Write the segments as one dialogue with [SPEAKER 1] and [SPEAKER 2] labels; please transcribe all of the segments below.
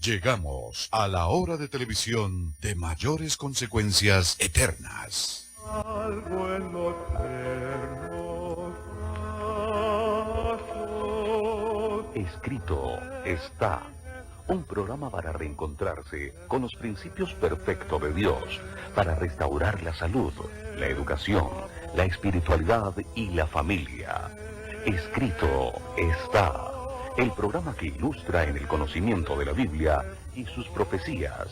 [SPEAKER 1] Llegamos a la hora de televisión de mayores consecuencias eternas.
[SPEAKER 2] Algo en los eternos brazos.
[SPEAKER 3] Escrito está. Un programa para reencontrarse con los principios perfectos de Dios, para restaurar la salud, la educación, la espiritualidad y la familia. Escrito está. El programa que ilustra en el conocimiento de la Biblia y sus profecías.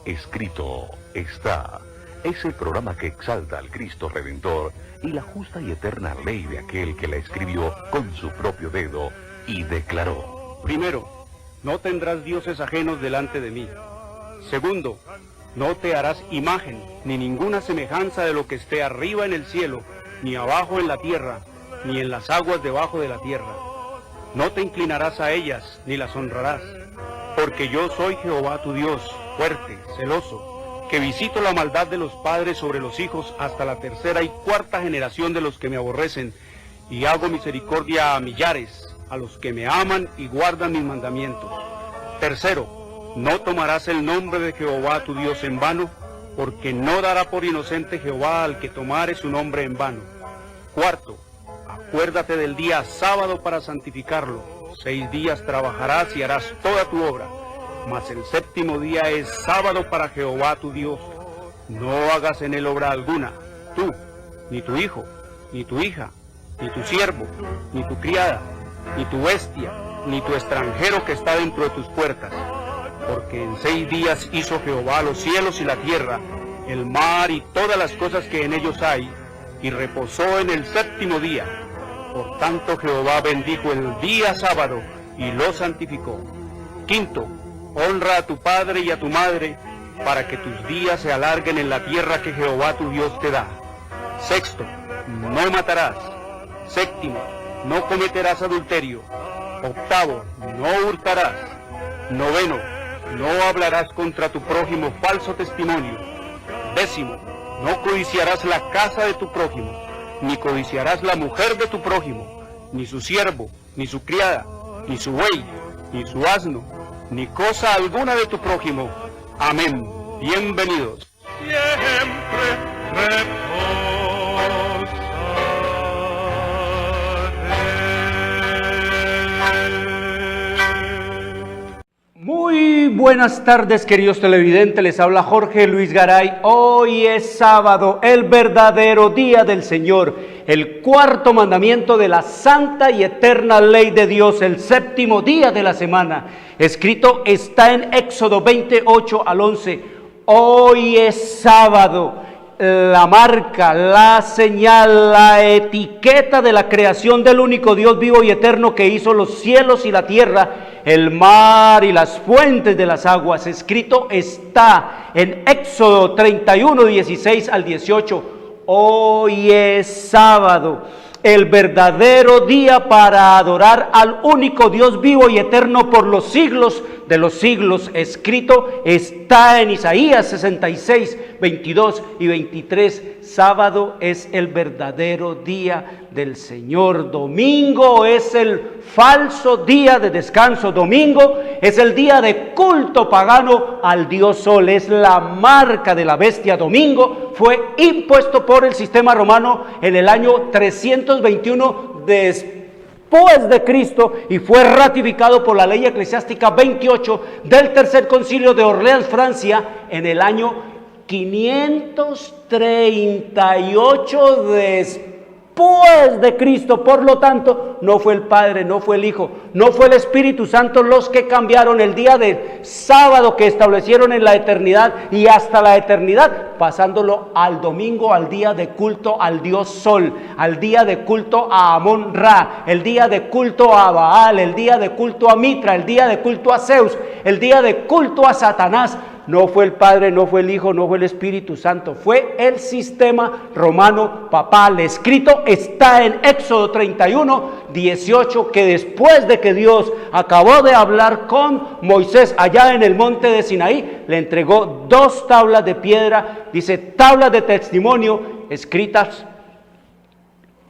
[SPEAKER 3] Escrito está. Es el programa que exalta al Cristo Redentor y la justa y eterna ley de aquel que la escribió con su propio dedo y declaró.
[SPEAKER 4] Primero, no tendrás dioses ajenos delante de mí. Segundo, no te harás imagen, ni ninguna semejanza de lo que esté arriba en el cielo, ni abajo en la tierra, ni en las aguas debajo de la tierra. No te inclinarás a ellas, ni las honrarás, porque yo soy Jehová tu Dios, fuerte, celoso, que visito la maldad de los padres sobre los hijos hasta la tercera y cuarta generación de los que me aborrecen, y hago misericordia a millares, a los que me aman y guardan mis mandamientos. Tercero, no tomarás el nombre de Jehová tu Dios en vano, porque no dará por inocente Jehová al que tomare su nombre en vano. Cuarto, acuérdate del día sábado para santificarlo. 6 días trabajarás y harás toda tu obra, mas el séptimo día es sábado para Jehová tu Dios. No hagas en él obra alguna, tú, ni tu hijo, ni tu hija, ni tu siervo, ni tu criada, ni tu bestia, ni tu extranjero que está dentro de tus puertas. Porque en 6 días hizo Jehová los cielos y la tierra, el mar y todas las cosas que en ellos hay, y reposó en el séptimo día. Por tanto Jehová bendijo el día sábado y lo santificó. Quinto, honra a tu padre y a tu madre, para que tus días se alarguen en la tierra que Jehová tu Dios te da. Sexto, no matarás. Séptimo, no cometerás adulterio. Octavo, no hurtarás. Noveno, no hablarás contra tu prójimo falso testimonio. Décimo, no codiciarás la casa de tu prójimo, ni codiciarás la mujer de tu prójimo, ni su siervo, ni su criada, ni su buey, ni su asno, ni cosa alguna de tu prójimo. Amén. Bienvenidos.
[SPEAKER 2] Siempre
[SPEAKER 5] Muy buenas tardes, queridos televidentes, les habla Jorge Luis Garay. Hoy es sábado, el verdadero día del Señor, el cuarto mandamiento de la santa y eterna ley de Dios, el séptimo día de la semana. Escrito está en Éxodo 28 al 11. Hoy es sábado. La marca, la señal, la etiqueta de la creación del único Dios vivo y eterno que hizo los cielos y la tierra, el mar y las fuentes de las aguas. Escrito está en Éxodo 31, 16 al 18. Hoy es sábado, el verdadero día para adorar al único Dios vivo y eterno por los siglos de los siglos. Escrito está en Isaías 66, 22 y 23. Sábado es el verdadero día del Señor. Domingo es el falso día de descanso. Domingo es el día de culto pagano al dios Sol. Es la marca de la bestia. Domingo fue impuesto por el sistema romano en el año 321 después de Cristo y fue ratificado por la ley eclesiástica 28 del Tercer Concilio de Orleans, Francia, en el año 538 después de Cristo. Por lo tanto, no fue el Padre, no fue el Hijo, no fue el Espíritu Santo los que cambiaron el día de sábado que establecieron en la eternidad y hasta la eternidad, pasándolo al domingo, al día de culto al dios Sol, al día de culto a Amón Ra, el día de culto a Baal, el día de culto a Mitra, el día de culto a Zeus, el día de culto a Satanás. No fue el Padre, no fue el Hijo, no fue el Espíritu Santo, fue el sistema romano papal. Escrito está en Éxodo 31, 18, que después de que Dios acabó de hablar con Moisés allá en el monte de Sinaí, le entregó 2 tablas de piedra, dice tablas de testimonio, escritas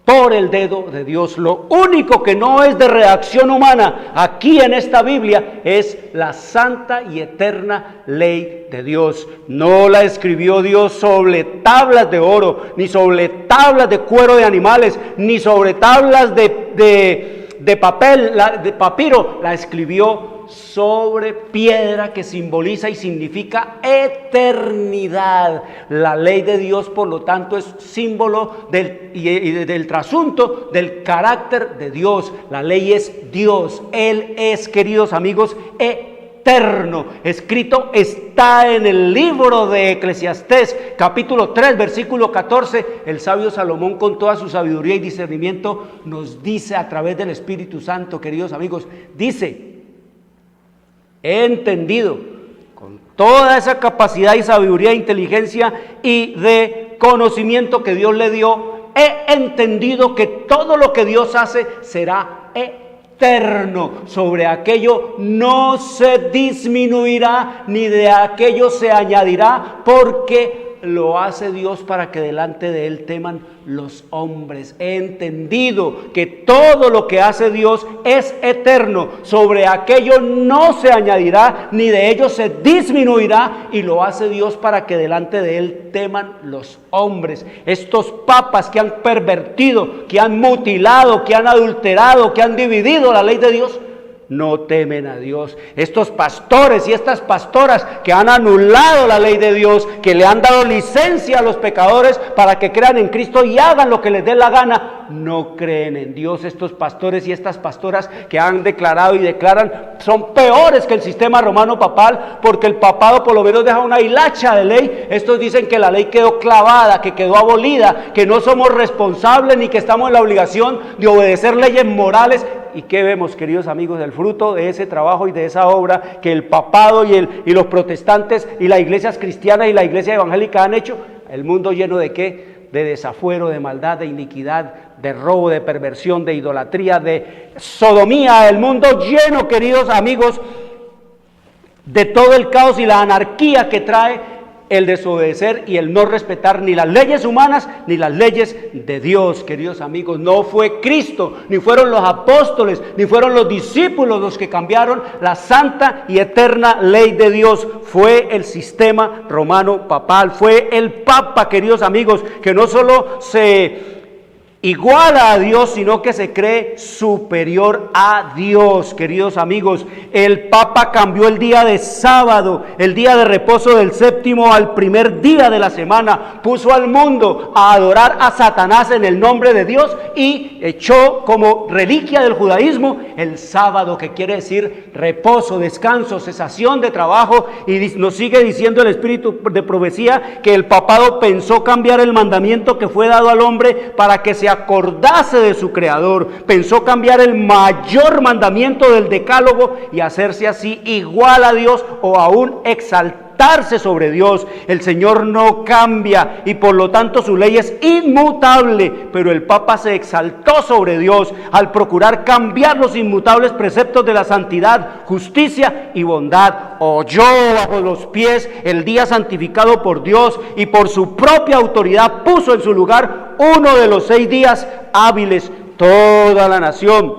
[SPEAKER 5] por el dedo de Dios. Lo único que no es de redacción humana aquí en esta Biblia es la santa y eterna ley de Dios. No la escribió Dios sobre tablas de oro, ni sobre tablas de cuero de animales, ni sobre tablas de papel, de papiro. La escribió sobre piedra, que simboliza y significa eternidad. La ley de Dios, por lo tanto, es símbolo del trasunto del carácter de Dios. La ley es Dios. Él es, queridos amigos, eterno. Escrito está en el libro de Eclesiastés, capítulo 3, versículo 14. El sabio Salomón, con toda su sabiduría y discernimiento, nos dice a través del Espíritu Santo, queridos amigos, dice: he entendido, con toda esa capacidad y sabiduría, inteligencia y de conocimiento que Dios le dio, he entendido que todo lo que Dios hace será eterno. Sobre aquello no se disminuirá, ni de aquello se añadirá, porque lo hace Dios para que delante de Él teman los hombres. He entendido que todo lo que hace Dios es eterno. Sobre aquello no se añadirá, ni de ello se disminuirá, y lo hace Dios para que delante de Él teman los hombres. Estos papas que han pervertido, que han mutilado, que han adulterado, que han dividido la ley de Dios, no temen a Dios. Estos pastores y estas pastoras que han anulado la ley de Dios, que le han dado licencia a los pecadores para que crean en Cristo y hagan lo que les dé la gana, no creen en Dios. Estos pastores y estas pastoras que han declarado y declaran son peores que el sistema romano papal, porque el papado por lo menos deja una hilacha de ley. Estos dicen que la ley quedó clavada, que quedó abolida, que no somos responsables ni que estamos en la obligación de obedecer leyes morales. ¿Y qué vemos, queridos amigos, del fruto de ese trabajo y de esa obra que el papado y los protestantes y las iglesias cristianas y la iglesia evangélica han hecho? El mundo lleno de ¿qué? De desafuero, de maldad, de iniquidad, de robo, de perversión, de idolatría, de sodomía. El mundo lleno, queridos amigos, de todo el caos y la anarquía que trae el desobedecer y el no respetar ni las leyes humanas ni las leyes de Dios. Queridos amigos, no fue Cristo, ni fueron los apóstoles, ni fueron los discípulos los que cambiaron la santa y eterna ley de Dios. Fue el sistema romano papal, fue el Papa, queridos amigos, que no solo se iguala a Dios, sino que se cree superior a Dios. Queridos amigos, el Papa cambió el día de sábado, el día de reposo del séptimo, al primer día de la semana. Puso al mundo a adorar a Satanás en el nombre de Dios y echó como reliquia del judaísmo el sábado, que quiere decir reposo, descanso, cesación de trabajo. Y nos sigue diciendo el espíritu de profecía que el papado pensó cambiar el mandamiento que fue dado al hombre para que se acordase de su creador. Pensó cambiar el mayor mandamiento del decálogo y hacerse así igual a Dios, o aún exaltarse sobre Dios. El Señor no cambia y por lo tanto su ley es inmutable, pero el Papa se exaltó sobre Dios al procurar cambiar los inmutables preceptos de la santidad, justicia y bondad. Oyó bajo los pies el día santificado por Dios y por su propia autoridad puso en su lugar uno de los 6 días hábiles. Toda la nación,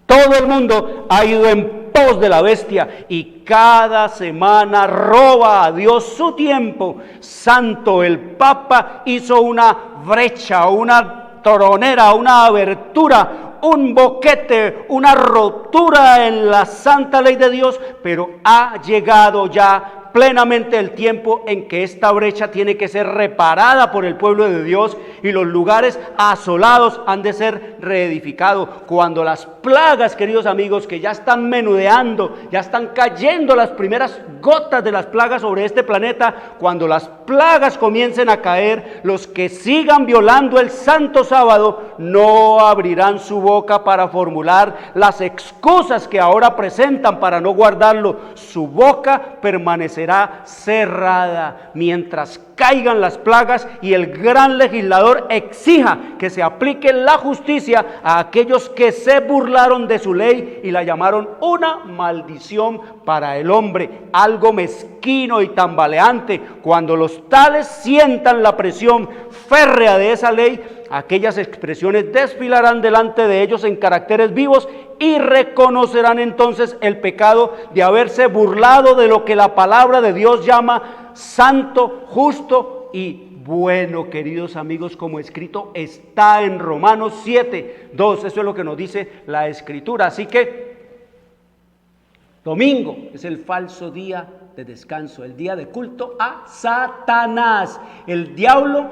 [SPEAKER 5] todo el mundo ha ido en pos de la bestia y cada semana roba a Dios su tiempo santo. El Papa hizo una brecha, una toronera, una abertura, un boquete, una rotura en la santa ley de Dios, pero ha llegado ya plenamente el tiempo en que esta brecha tiene que ser reparada por el pueblo de Dios y los lugares asolados han de ser reedificados. Cuando las plagas, queridos amigos, que ya están menudeando, ya están cayendo las primeras gotas de las plagas sobre este planeta, cuando las plagas comiencen a caer, los que sigan violando el santo sábado no abrirán su boca para formular las excusas que ahora presentan para no guardarlo. Su boca permanecerá cerrada mientras caigan las plagas y el gran legislador exija que se aplique la justicia a aquellos que se burlaron de su ley y la llamaron una maldición para el hombre, algo mezquino y tambaleante. Cuando los tales sientan la presión férrea de esa ley, aquellas expresiones desfilarán delante de ellos en caracteres vivos y reconocerán entonces el pecado de haberse burlado de lo que la palabra de Dios llama santo, justo y bueno, queridos amigos, como escrito está en Romanos 7:2. Eso es lo que nos dice la Escritura. Así que domingo es el falso día de descanso, el día de culto a Satanás. El diablo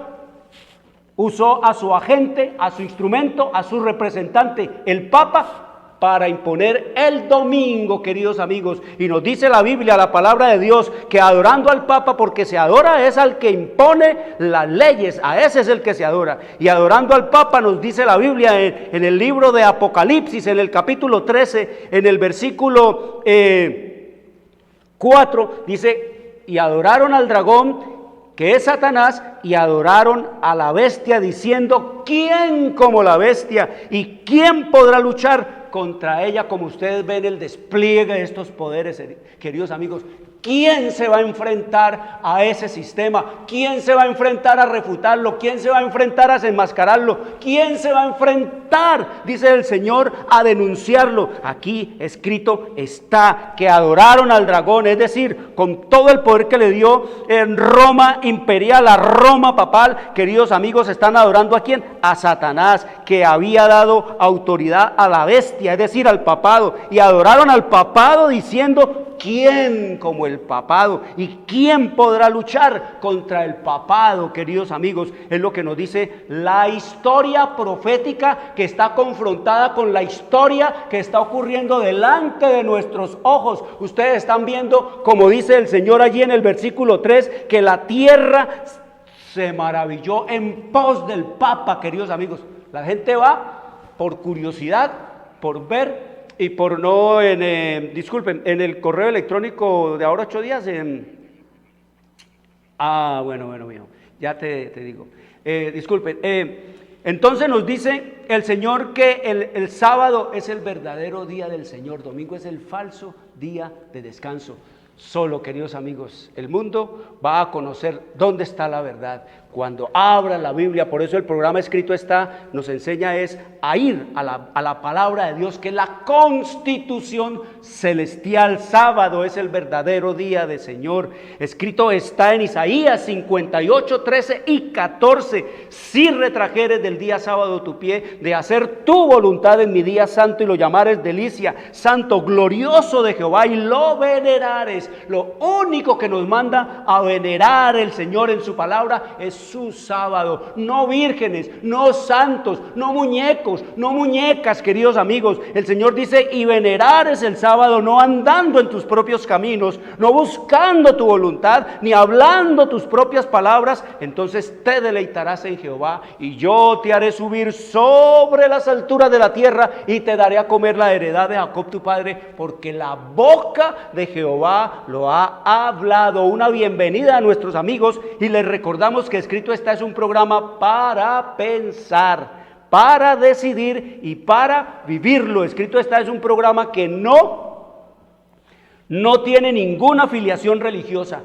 [SPEAKER 5] usó a su agente, a su instrumento, a su representante, el Papa, para imponer el domingo, queridos amigos. Y nos dice la Biblia, la palabra de Dios, que adorando al Papa, porque se adora es al que impone las leyes, a ese es el que se adora. Y adorando al Papa, nos dice la Biblia en el libro de Apocalipsis, en el capítulo 13, en el versículo 4, dice, y adoraron al dragón, que es Satanás, y adoraron a la bestia, diciendo, ¿quién como la bestia? ¿Y quién podrá luchar contra ella? Como ustedes ven el despliegue de estos poderes, queridos amigos, ¿quién se va a enfrentar a ese sistema? ¿Quién se va a enfrentar a refutarlo? ¿Quién se va a enfrentar a desenmascararlo? ¿Quién se va a enfrentar, dice el Señor, a denunciarlo? Aquí escrito está que adoraron al dragón, es decir, con todo el poder que le dio en Roma imperial, a Roma papal. Queridos amigos, están adorando ¿a quién? A Satanás, que había dado autoridad a la bestia, es decir, al papado, y adoraron al papado diciendo, ¿quién como el papado? ¿Y quién podrá luchar contra el papado, queridos amigos? Es lo que nos dice la historia profética, que está confrontada con la historia que está ocurriendo delante de nuestros ojos. Ustedes están viendo, como dice el Señor allí en el versículo 3, que la tierra se maravilló en pos del Papa, queridos amigos. La gente va por curiosidad, por ver, y por no, disculpen, en el correo electrónico de ahora 8 días, bueno, ya te digo, disculpen, entonces nos dice el Señor que el sábado es el verdadero día del Señor, domingo es el falso día de descanso. Solo, queridos amigos, el mundo va a conocer dónde está la verdad cuando abra la Biblia. Por eso el programa escrito nos enseña a ir a la palabra de Dios, que es la constitución celestial. Sábado es el verdadero día del Señor. Escrito está en Isaías 58, 13 y 14. Si retrajeres del día sábado tu pie, de hacer tu voluntad en mi día santo, y lo llamares delicia, santo, glorioso de Jehová, y lo venerares. Lo único que nos manda a venerar el Señor en su palabra es su sábado. No vírgenes, no santos, no muñecos, no muñecas, queridos amigos. El Señor dice, y venerares el sábado, no andando en tus propios caminos, no buscando tu voluntad, ni hablando tus propias palabras. Entonces te deleitarás en Jehová, y yo te haré subir sobre las alturas de la tierra, y te daré a comer la heredad de Jacob tu padre, porque la boca de Jehová lo ha hablado. Una bienvenida a nuestros amigos, y les recordamos que escrito está es un programa para pensar, para decidir y para vivirlo. Escrito está es un programa que no tiene ninguna afiliación religiosa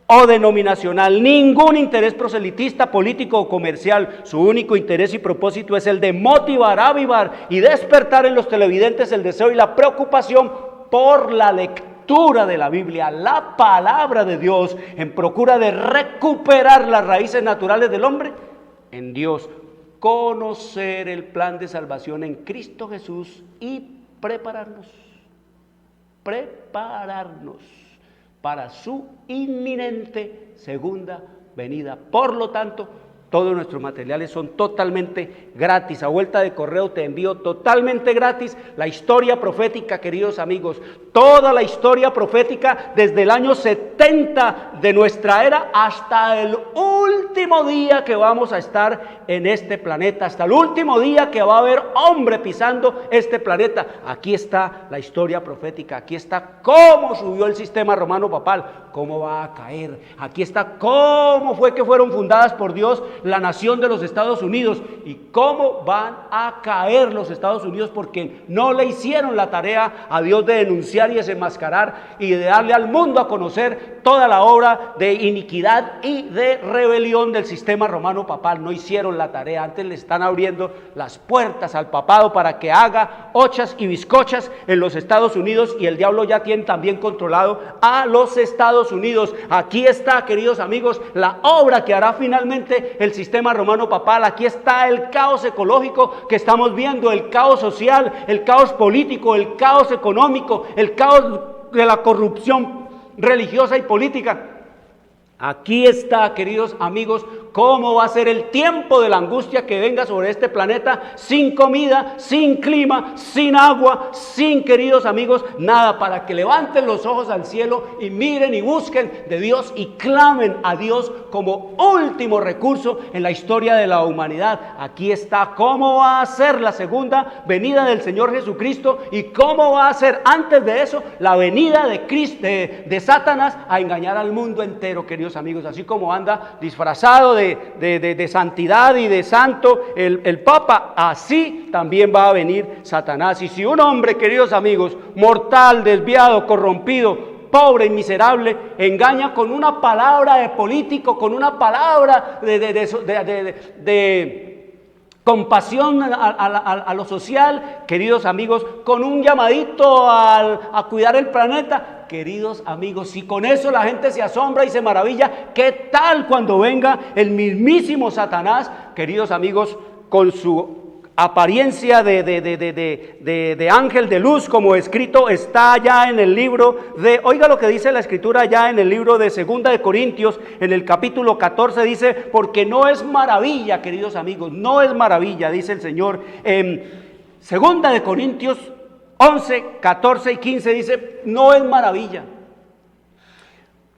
[SPEAKER 5] o denominacional, ningún interés proselitista, político o comercial. Su único interés y propósito es el de motivar, avivar y despertar en los televidentes el deseo y la preocupación por la lectura de la Biblia, la palabra de Dios, en procura de recuperar las raíces naturales del hombre en Dios, conocer el plan de salvación en Cristo Jesús y prepararnos para su inminente segunda venida. Por lo tanto, todos nuestros materiales son totalmente gratis. A vuelta de correo te envío totalmente gratis la historia profética, queridos amigos. Toda la historia profética desde el año 70 de nuestra era hasta el último día que vamos a estar en este planeta, hasta el último día que va a haber hombre pisando este planeta. Aquí está la historia profética, aquí está cómo subió el sistema romano papal, cómo va a caer. Aquí está cómo fue que fueron fundadas por Dios la nación de los Estados Unidos. ¿Y cómo van a caer los Estados Unidos? Porque no le hicieron la tarea a Dios de denunciar y desenmascarar y de darle al mundo a conocer toda la obra de iniquidad y de rebelión del sistema romano papal. No hicieron la tarea. Antes le están abriendo las puertas al papado para que haga ochas y bizcochas en los Estados Unidos, y el diablo ya tiene también controlado a los Estados Unidos. Aquí está, queridos amigos, la obra que hará finalmente el sistema romano papal. Aquí está el caos ecológico que estamos viendo, el caos social, el caos político, el caos económico, el caos de la corrupción religiosa y política. Aquí está, queridos amigos, cómo va a ser el tiempo de la angustia que venga sobre este planeta, sin comida, sin clima, sin agua, sin, queridos amigos, nada, para que levanten los ojos al cielo y miren y busquen de Dios y clamen a Dios como último recurso en la historia de la humanidad. Aquí está cómo va a ser la segunda venida del Señor Jesucristo y cómo va a ser antes de eso la venida de Cristo, de Satanás, a engañar al mundo entero, queridos amigos. Así como anda disfrazado de santidad y de santo el Papa, así también va a venir Satanás. Y si un hombre, queridos amigos, mortal, desviado, corrompido, pobre y miserable, engaña con una palabra de político, con una palabra de compasión a lo social, queridos amigos, con un llamadito a cuidar el planeta, queridos amigos, si con eso la gente se asombra y se maravilla, ¿qué tal cuando venga el mismísimo Satanás, queridos amigos, con su apariencia de ángel de luz, como escrito está ya en el libro oiga lo que dice la escritura ya en el libro de 2 de Corintios, en el capítulo 14, dice, porque no es maravilla, queridos amigos, no es maravilla, dice el Señor, en 2 de Corintios 11, 14 y 15 dice, no es maravilla.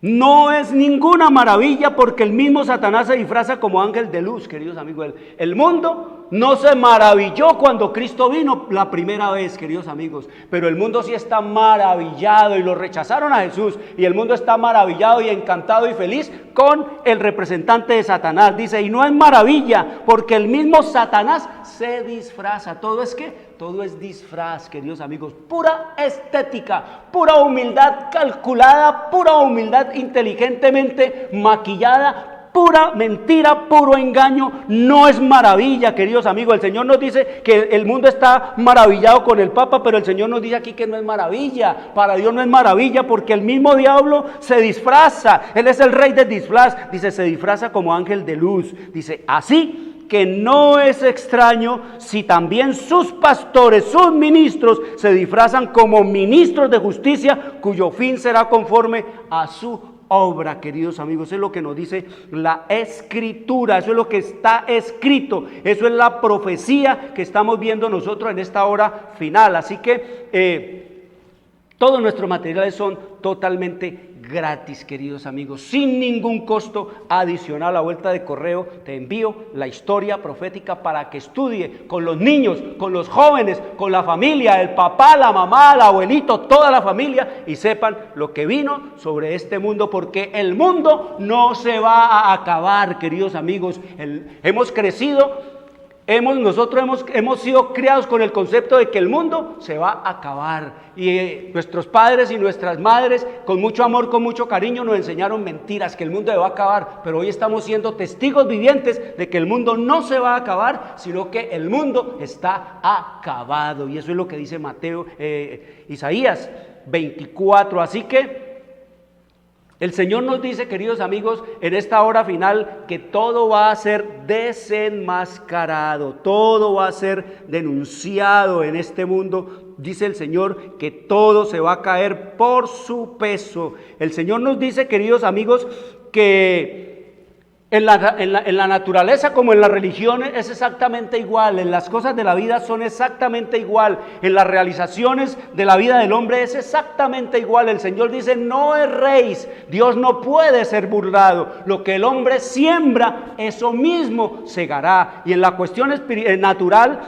[SPEAKER 5] No es ninguna maravilla, porque el mismo Satanás se disfraza como ángel de luz, queridos amigos. El mundo no se maravilló cuando Cristo vino la primera vez, queridos amigos, pero el mundo sí está maravillado y lo rechazaron a Jesús, y el mundo está maravillado y encantado y feliz con el representante de Satanás. Dice, y no es maravilla, porque el mismo Satanás se disfraza. ¿Todo es qué? Todo es disfraz, queridos amigos, pura estética, pura humildad calculada, pura humildad inteligentemente maquillada, pura mentira, puro engaño. No es maravilla, queridos amigos. El Señor nos dice que el mundo está maravillado con el Papa, pero el Señor nos dice aquí que no es maravilla. Para Dios no es maravilla, porque el mismo diablo se disfraza. Él es el rey del disfraz. Dice, se disfraza como ángel de luz. Dice, así que no es extraño si también sus pastores, sus ministros, se disfrazan como ministros de justicia, cuyo fin será conforme a su obra, queridos amigos. Eso es lo que nos dice la Escritura, eso es lo que está escrito, eso es la profecía que estamos viendo nosotros en esta hora final. Así que todos nuestros materiales son totalmente gratis, queridos amigos, sin ningún costo adicional. A la vuelta de correo te envío la historia profética para que estudie con los niños, con los jóvenes, con la familia, el papá, la mamá, el abuelito, toda la familia, y sepan lo que vino sobre este mundo, porque el mundo no se va a acabar, queridos amigos. Hemos crecido, nosotros hemos sido criados con el concepto de que el mundo se va a acabar, y nuestros padres y nuestras madres con mucho amor, con mucho cariño nos enseñaron mentiras, que el mundo se va a acabar, pero hoy estamos siendo testigos vivientes de que el mundo no se va a acabar, sino que el mundo está acabado, y eso es lo que dice Isaías 24, así que el Señor nos dice, queridos amigos, en esta hora final, que todo va a ser desenmascarado, todo va a ser denunciado en este mundo. Dice el Señor que todo se va a caer por su peso. El Señor nos dice, queridos amigos, que en la naturaleza como en las religiones es exactamente igual, en las cosas de la vida son exactamente igual, en las realizaciones de la vida del hombre es exactamente igual. El Señor dice, no erréis, Dios no puede ser burlado, lo que el hombre siembra, eso mismo segará. Y en la cuestión natural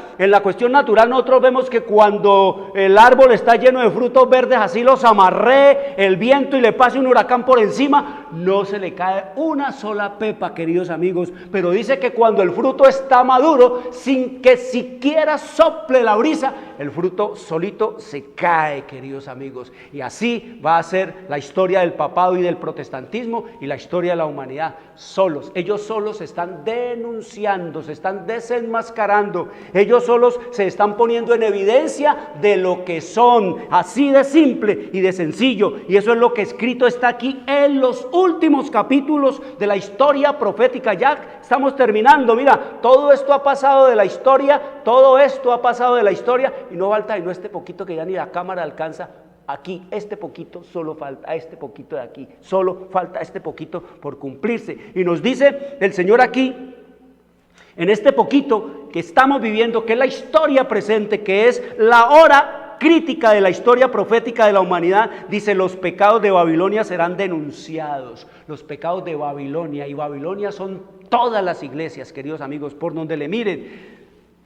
[SPEAKER 5] nosotros vemos que cuando el árbol está lleno de frutos verdes, así los amarré el viento y le pase un huracán por encima, no se le cae una sola pepa, queridos amigos, pero dice que cuando el fruto está maduro, sin que siquiera sople la brisa, el fruto solito se cae, queridos amigos. Y así va a ser la historia del papado y del protestantismo y la historia de la humanidad. Solos, ellos solos se están denunciando, se están desenmascarando, ellos solos se están poniendo en evidencia de lo que son, así de simple y de sencillo. Y eso es lo que escrito está aquí en los últimos capítulos de la historia profética. Ya estamos terminando, mira, todo esto ha pasado de la historia, todo esto ha pasado de la historia, y no falta, y no este poquito que ya ni la cámara alcanza. Aquí, este poquito, solo falta este poquito de aquí, solo falta este poquito por cumplirse. Y nos dice el Señor aquí, en este poquito que estamos viviendo, que es la historia presente, que es la hora crítica de la historia profética de la humanidad, dice: los pecados de Babilonia serán denunciados. Los pecados de Babilonia, y Babilonia son todas las iglesias, queridos amigos, por donde le miren.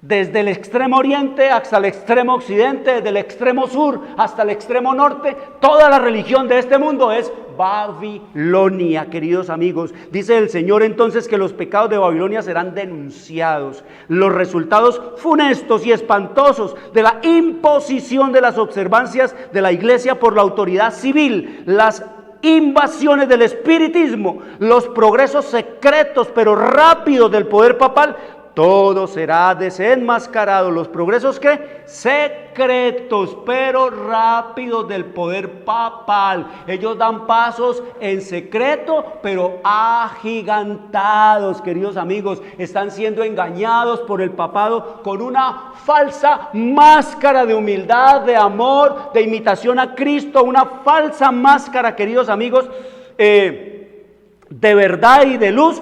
[SPEAKER 5] Desde el extremo oriente hasta el extremo occidente, desde el extremo sur hasta el extremo norte, toda la religión de este mundo es Babilonia, queridos amigos. Dice el Señor entonces que los pecados de Babilonia serán denunciados. Los resultados funestos y espantosos de la imposición de las observancias de la iglesia por la autoridad civil, las invasiones del espiritismo, los progresos secretos pero rápidos del poder papal, todo será desenmascarado. Los progresos que secretos pero rápidos del poder papal. Ellos dan pasos en secreto pero agigantados, queridos amigos. Están siendo engañados por el papado con una falsa máscara de humildad, de amor, de imitación a Cristo. Una falsa máscara, queridos amigos, de verdad y de luz.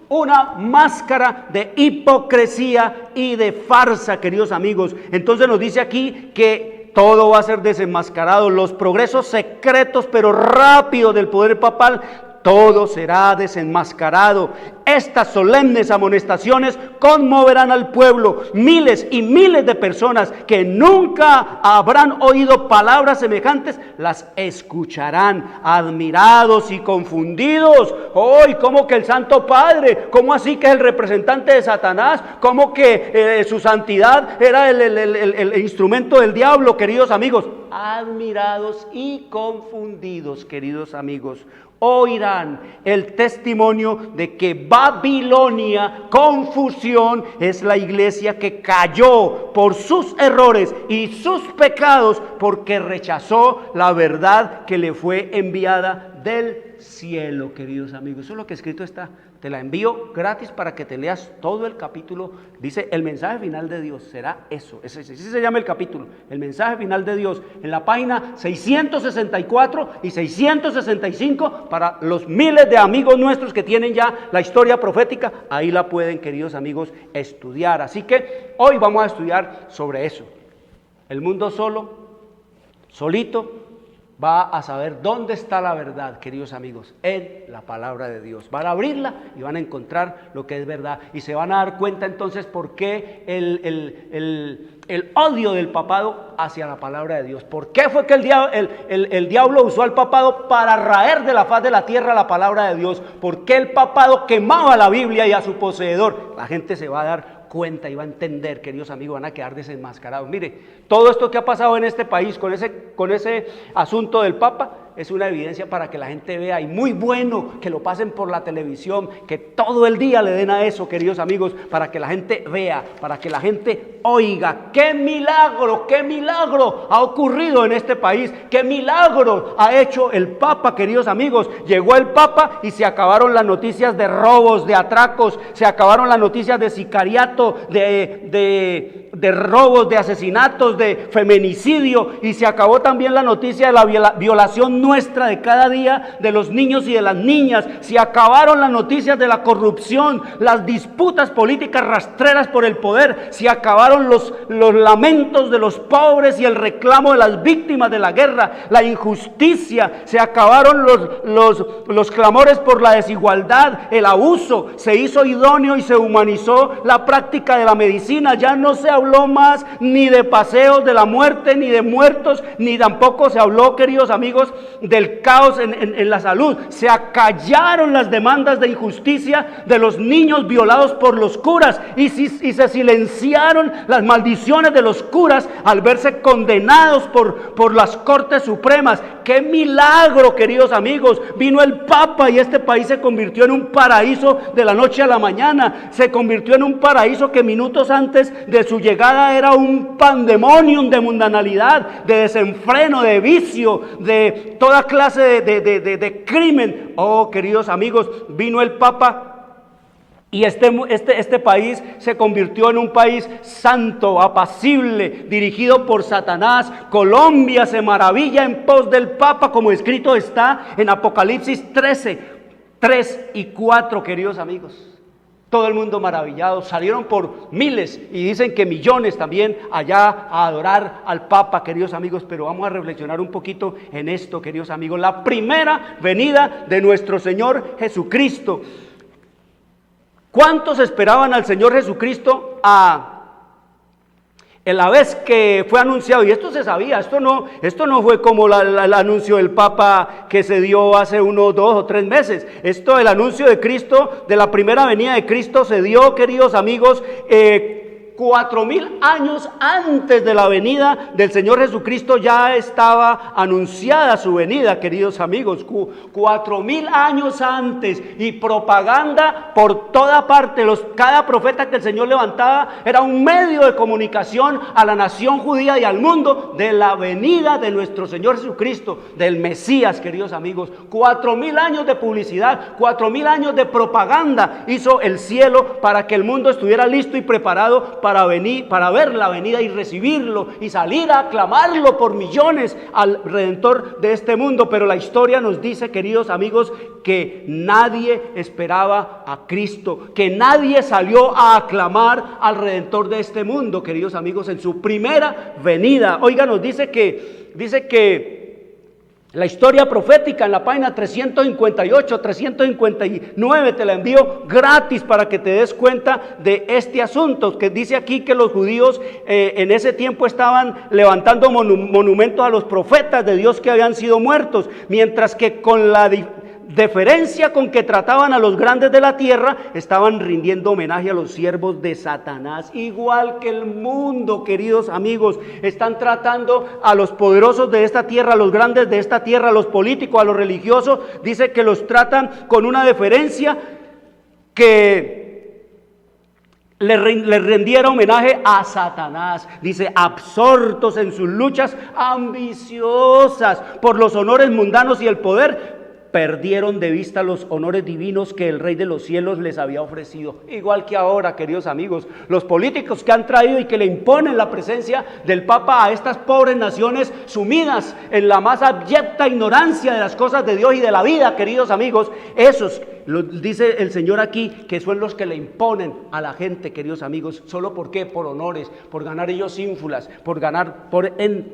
[SPEAKER 5] Una máscara de hipocresía y de farsa, queridos amigos. Entonces nos dice aquí que todo va a ser desenmascarado. Los progresos secretos pero rápidos del poder papal, todo será desenmascarado. Estas solemnes amonestaciones conmoverán al pueblo. Miles y miles de personas que nunca habrán oído palabras semejantes, las escucharán, admirados y confundidos. ¡Ay! ¿Cómo que el Santo Padre? ¿Cómo así que es el representante de Satanás? ¿Cómo que su santidad era el instrumento del diablo, queridos amigos? Admirados y confundidos, queridos amigos. Oirán el testimonio de que Babilonia, confusión, es la iglesia que cayó por sus errores y sus pecados porque rechazó la verdad que le fue enviada del cielo, queridos amigos. Eso es lo que escrito está. Te la envío gratis para que te leas todo el capítulo. Dice: el mensaje final de Dios será eso. Ese se llama el capítulo, el mensaje final de Dios. En la página 664 y 665, para los miles de amigos nuestros que tienen ya la historia profética, ahí la pueden, queridos amigos, estudiar. Así que hoy vamos a estudiar sobre eso. El mundo solito, va a saber dónde está la verdad, queridos amigos, en la palabra de Dios. Van a abrirla y van a encontrar lo que es verdad. Y se van a dar cuenta entonces por qué el odio del papado hacia la palabra de Dios. ¿Por qué fue que el diablo usó al papado para raer de la faz de la tierra la palabra de Dios? ¿Por qué el papado quemaba la Biblia y a su poseedor? La gente se va a dar cuenta y va a entender, queridos amigos, van a quedar desenmascarados. Mire, todo esto que ha pasado en este país con ese asunto del Papa es una evidencia para que la gente vea, y muy bueno que lo pasen por la televisión, que todo el día le den a eso, queridos amigos, para que la gente vea, para que la gente oiga. ¡Qué milagro ha ocurrido en este país! ¡Qué milagro ha hecho el Papa, queridos amigos! Llegó el Papa y se acabaron las noticias de robos, de atracos, se acabaron las noticias de sicariato, de robos, de asesinatos, de feminicidio, y se acabó también la noticia de la violación nuestra de cada día de los niños y de las niñas. Se acabaron las noticias de la corrupción, las disputas políticas rastreras por el poder. Se acabaron los lamentos de los pobres y el reclamo de las víctimas de la guerra, la injusticia. Se acabaron los clamores por la desigualdad, el abuso. Se hizo idóneo y se humanizó la práctica de la medicina. Ya no se habla habló más ni de paseos de la muerte, ni de muertos, ni tampoco se habló, queridos amigos, del caos en la salud. Se acallaron las demandas de injusticia de los niños violados por los curas y se silenciaron las maldiciones de los curas al verse condenados por las Cortes Supremas. ¡Qué milagro, queridos amigos! Vino el Papa y este país se convirtió en un paraíso de la noche a la mañana. Se convirtió en un paraíso que minutos antes de su llegada era un pandemonium de mundanalidad, de desenfreno, de vicio, de toda clase de crimen. Oh, queridos amigos, vino el Papa y este país se convirtió en un país santo, apacible, dirigido por Satanás. Colombia se maravilla en pos del Papa, como escrito está en Apocalipsis 13, 3 y 4, queridos amigos. Todo el mundo maravillado, salieron por miles y dicen que millones también allá a adorar al Papa, queridos amigos. Pero vamos a reflexionar un poquito en esto, queridos amigos. La primera venida de nuestro Señor Jesucristo. ¿Cuántos esperaban al Señor Jesucristo en la vez que fue anunciado? Y esto se sabía, esto no fue como el anuncio del Papa que se dio hace 1, 2 o 3 meses. El anuncio de Cristo, de la primera venida de Cristo, se dio, queridos amigos, 4000 años antes de la venida del Señor Jesucristo. Ya estaba anunciada su venida, queridos amigos. 4000 años antes, y propaganda por toda parte. Cada profeta que el Señor levantaba era un medio de comunicación a la nación judía y al mundo de la venida de nuestro Señor Jesucristo, del Mesías, queridos amigos. 4000 años de publicidad, 4000 años de propaganda hizo el cielo para que el mundo estuviera listo y preparado para ver la venida y recibirlo y salir a aclamarlo por millones al Redentor de este mundo. Pero la historia nos dice, queridos amigos, que nadie esperaba a Cristo, que nadie salió a aclamar al Redentor de este mundo, queridos amigos, en su primera venida. Oiga, nos dice que la historia profética en la página 358, 359, te la envío gratis para que te des cuenta de este asunto, que dice aquí que los judíos en ese tiempo estaban levantando monumentos a los profetas de Dios que habían sido muertos, mientras que con la deferencia con que trataban a los grandes de la tierra, estaban rindiendo homenaje a los siervos de Satanás. Igual que el mundo, queridos amigos, están tratando a los poderosos de esta tierra, a los grandes de esta tierra, a los políticos, a los religiosos. Dice que los tratan con una deferencia que le rendiera homenaje a Satanás. Dice, absortos en sus luchas ambiciosas por los honores mundanos y el poder, perdieron de vista los honores divinos que el Rey de los cielos les había ofrecido. Igual que ahora, queridos amigos, los políticos que han traído y que le imponen la presencia del Papa a estas pobres naciones sumidas en la más abyecta ignorancia de las cosas de Dios y de la vida, queridos amigos, esos, dice el Señor aquí, que son los que le imponen a la gente, queridos amigos. ¿Solo por qué? Por honores, por ganar ellos ínfulas, por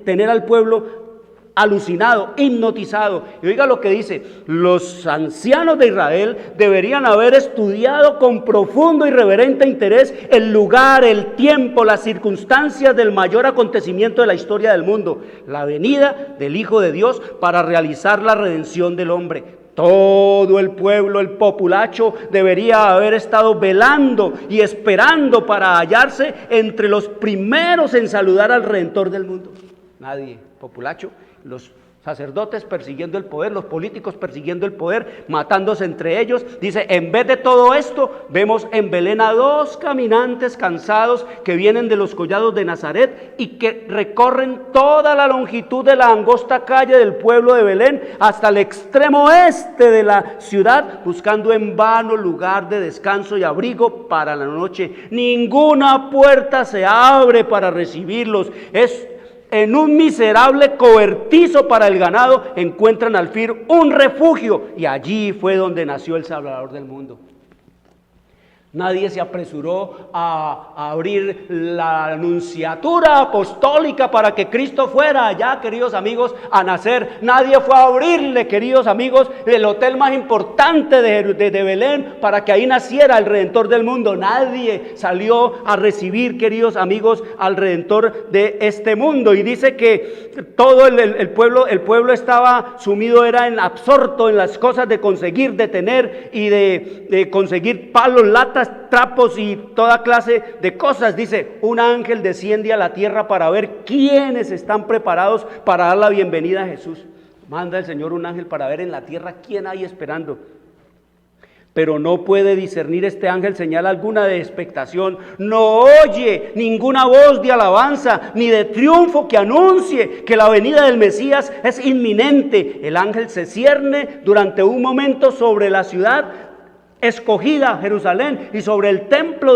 [SPEAKER 5] tener al pueblo alucinado, hipnotizado. Y oiga lo que dice: los ancianos de Israel deberían haber estudiado con profundo y reverente interés el lugar, el tiempo, las circunstancias del mayor acontecimiento de la historia del mundo, la venida del Hijo de Dios para realizar la redención del hombre. Todo el pueblo, el populacho, debería haber estado velando y esperando para hallarse entre los primeros en saludar al Redentor del mundo. Nadie, populacho. Los sacerdotes persiguiendo el poder, los políticos persiguiendo el poder, matándose entre ellos. Dice, en vez de todo esto, vemos en Belén a 2 caminantes cansados que vienen de los collados de Nazaret y que recorren toda la longitud de la angosta calle del pueblo de Belén hasta el extremo este de la ciudad, buscando en vano lugar de descanso y abrigo para la noche. Ninguna puerta se abre para recibirlos. En un miserable cobertizo para el ganado encuentran al fin un refugio, y allí fue donde nació el Salvador del mundo. Nadie se apresuró a abrir la anunciatura apostólica para que Cristo fuera allá, queridos amigos, a nacer. Nadie fue a abrirle, queridos amigos, el hotel más importante de Belén para que ahí naciera el Redentor del mundo. Nadie salió a recibir, queridos amigos, al Redentor de este mundo. Y dice que todo el pueblo estaba sumido, era absorto en las cosas de conseguir, de tener y de conseguir palos, latas, trapos y toda clase de cosas. Dice, un ángel desciende a la tierra para ver quiénes están preparados para dar la bienvenida a Jesús. Manda el Señor un ángel para ver en la tierra quién hay esperando. Pero no puede discernir este ángel señal alguna de expectación, no oye ninguna voz de alabanza ni de triunfo que anuncie que la venida del Mesías es inminente. El ángel se cierne durante un momento sobre la ciudad escogida, Jerusalén, y sobre el templo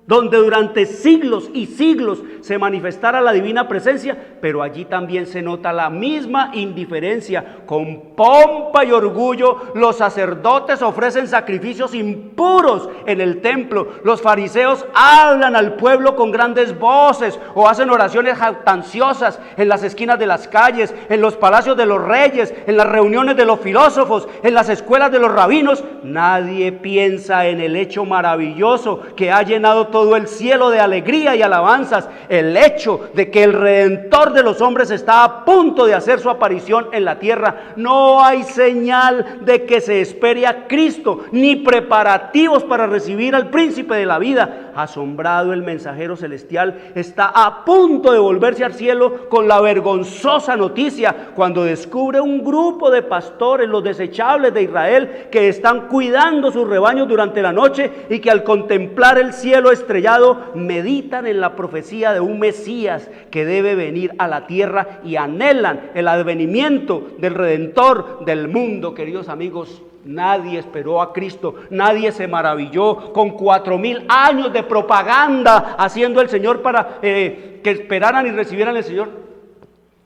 [SPEAKER 5] donde durante siglos y siglos se manifestara la divina presencia, pero allí también se nota la misma indiferencia. Con pompa y orgullo los sacerdotes ofrecen sacrificios impuros en el templo. Los fariseos hablan al pueblo con grandes voces o hacen oraciones jactanciosas en las esquinas de las calles, en los palacios de los reyes, en las reuniones de los filósofos, en las escuelas de los rabinos. Nadie piensa en el hecho maravilloso que ha llenado todo el cielo de alegría y alabanzas, el hecho de que el Redentor de los hombres está a punto de hacer su aparición en la tierra. No hay señal de que se espere a Cristo, ni preparativos para recibir al príncipe de la vida. Asombrado, el mensajero celestial está a punto de volverse al cielo con la vergonzosa noticia cuando descubre un grupo de pastores, los desechables de Israel, que están cuidando sus rebaños durante la noche y que al contemplar el cielo estrellado meditan en la profecía de un Mesías que debe venir a la tierra y anhelan el advenimiento del Redentor del mundo. Queridos amigos, nadie esperó a Cristo, nadie se maravilló con 4000 años de propaganda haciendo el Señor para que esperaran y recibieran al Señor.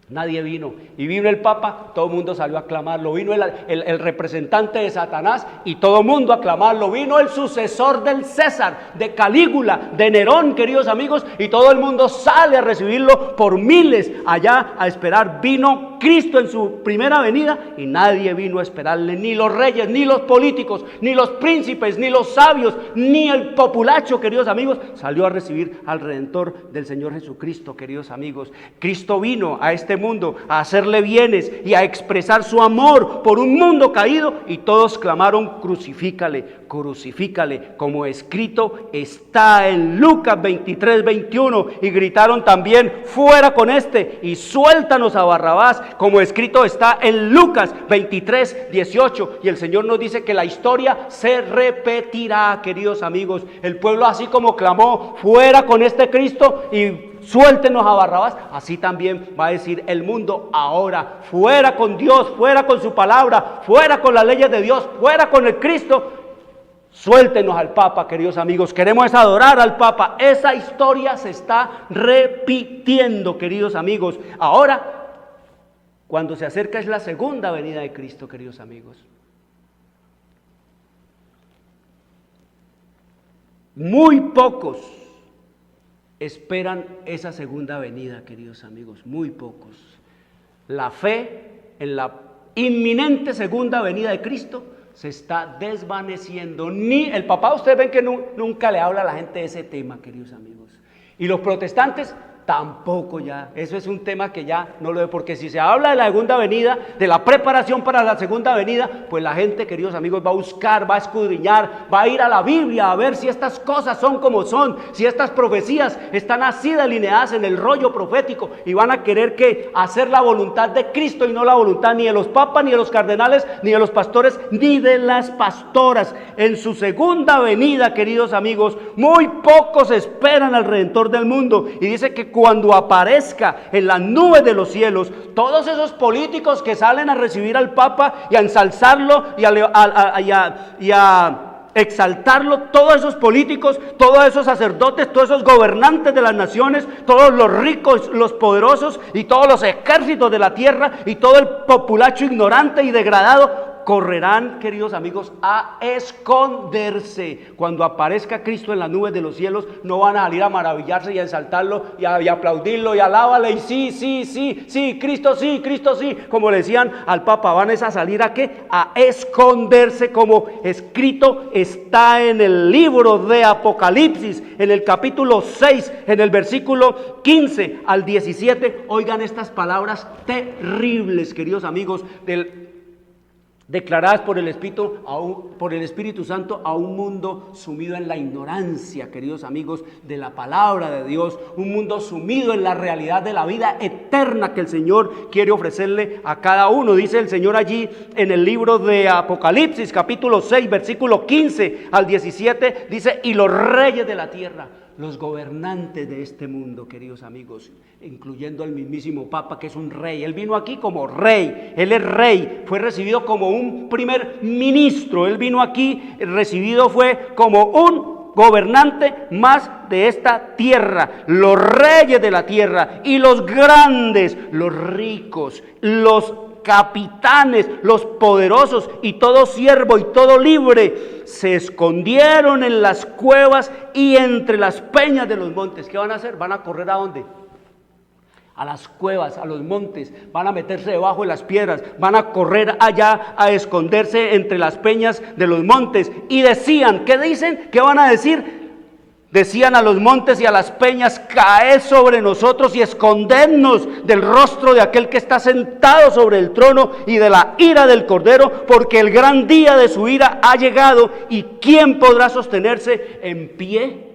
[SPEAKER 5] Nadie vino, y vino el Papa, todo el mundo salió a aclamarlo. Vino el representante de Satanás y todo el mundo a aclamarlo. Vino el sucesor del César, de Calígula, de Nerón, queridos amigos, y todo el mundo sale a recibirlo por miles allá a esperar. Vino Cristo en su primera venida y nadie vino a esperarle, ni los reyes, ni los políticos, ni los príncipes, ni los sabios, ni el populacho, queridos amigos, salió a recibir al Redentor del Señor Jesucristo, queridos amigos. Cristo vino a este mundo a hacerle bienes y a expresar su amor por un mundo caído, y todos clamaron: crucifícale, crucifícale, como escrito está en Lucas 23:21, y gritaron también: fuera con este y suéltanos a Barrabás, como escrito está en Lucas 23:18. Y el Señor nos dice que la historia se repetirá, queridos amigos. El pueblo, así como clamó: fuera con este Cristo y suéltenos a Barrabás, así también va a decir el mundo ahora: fuera con Dios, fuera con su palabra, fuera con las leyes de Dios, fuera con el Cristo, suéltenos al Papa, queridos amigos. Queremos adorar al Papa. Esa historia se está repitiendo, queridos amigos. Ahora, cuando se acerca, es la segunda venida de Cristo, queridos amigos. Muy pocos esperan esa segunda venida, queridos amigos, muy pocos. La fe en la inminente segunda venida de Cristo se está desvaneciendo. Ni el Papa, ustedes ven que nunca le habla a la gente de ese tema, queridos amigos. Y los protestantes tampoco ya. Eso es un tema que ya no lo ve, porque si se habla de la segunda venida, de la preparación para la segunda venida, pues la gente, queridos amigos, va a buscar, va a escudriñar, va a ir a la Biblia a ver si estas cosas son como son, si estas profecías están así delineadas en el rollo profético, y van a querer hacer la voluntad de Cristo y no la voluntad ni de los papas, ni de los cardenales, ni de los pastores, ni de las pastoras. En su segunda venida, queridos amigos, muy pocos esperan al Redentor del mundo. Y dice que cuando aparezca en las nubes de los cielos, todos esos políticos que salen a recibir al Papa y a ensalzarlo y a exaltarlo, todos esos políticos, todos esos sacerdotes, todos esos gobernantes de las naciones, todos los ricos, los poderosos y todos los ejércitos de la tierra y todo el populacho ignorante y degradado, correrán, queridos amigos, a esconderse. Cuando aparezca Cristo en las nubes de los cielos, no van a salir a maravillarse y a exaltarlo y a aplaudirlo y alábale y sí, Cristo sí, como le decían al Papa. Van a salir ¿a qué? A esconderse, como escrito está en el libro de Apocalipsis, en el capítulo 6, en el versículo 15 al 17. Oigan estas palabras terribles, queridos amigos, declaradas por el Espíritu Santo a un mundo sumido en la ignorancia, queridos amigos, de la palabra de Dios, un mundo sumido en la realidad de la vida eterna que el Señor quiere ofrecerle a cada uno. Dice el Señor allí en el libro de Apocalipsis, capítulo 6, versículo 15 al 17, dice: y los reyes de la tierra, los gobernantes de este mundo, queridos amigos, incluyendo al mismísimo Papa, que es un rey. Él vino aquí como rey, él es rey, fue recibido como un primer ministro, él vino aquí, recibido fue como un gobernante más de esta tierra. Los reyes de la tierra y los grandes, los ricos, los capitanes, los poderosos y todo siervo y todo libre se escondieron en las cuevas y entre las peñas de los montes. ¿Qué van a hacer? ¿Van a correr a dónde? A las cuevas, a los montes, van a meterse debajo de las piedras, van a correr allá a esconderse entre las peñas de los montes. Y decían, ¿qué dicen? ¿Qué van a decir? Decían a los montes y a las peñas: caed sobre nosotros y escondednos del rostro de aquel que está sentado sobre el trono y de la ira del Cordero, porque el gran día de su ira ha llegado, y ¿quién podrá sostenerse en pie?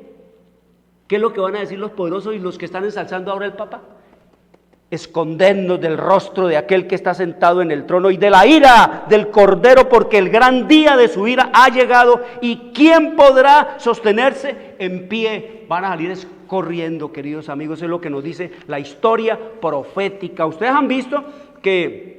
[SPEAKER 5] ¿Qué es lo que van a decir los poderosos y los que están ensalzando ahora el Papa? Escondernos del rostro de aquel que está sentado en el trono y de la ira del Cordero, porque el gran día de su ira ha llegado, y ¿quién podrá sostenerse en pie? Van a salir corriendo, queridos amigos. Es lo que nos dice la historia profética. Ustedes han visto que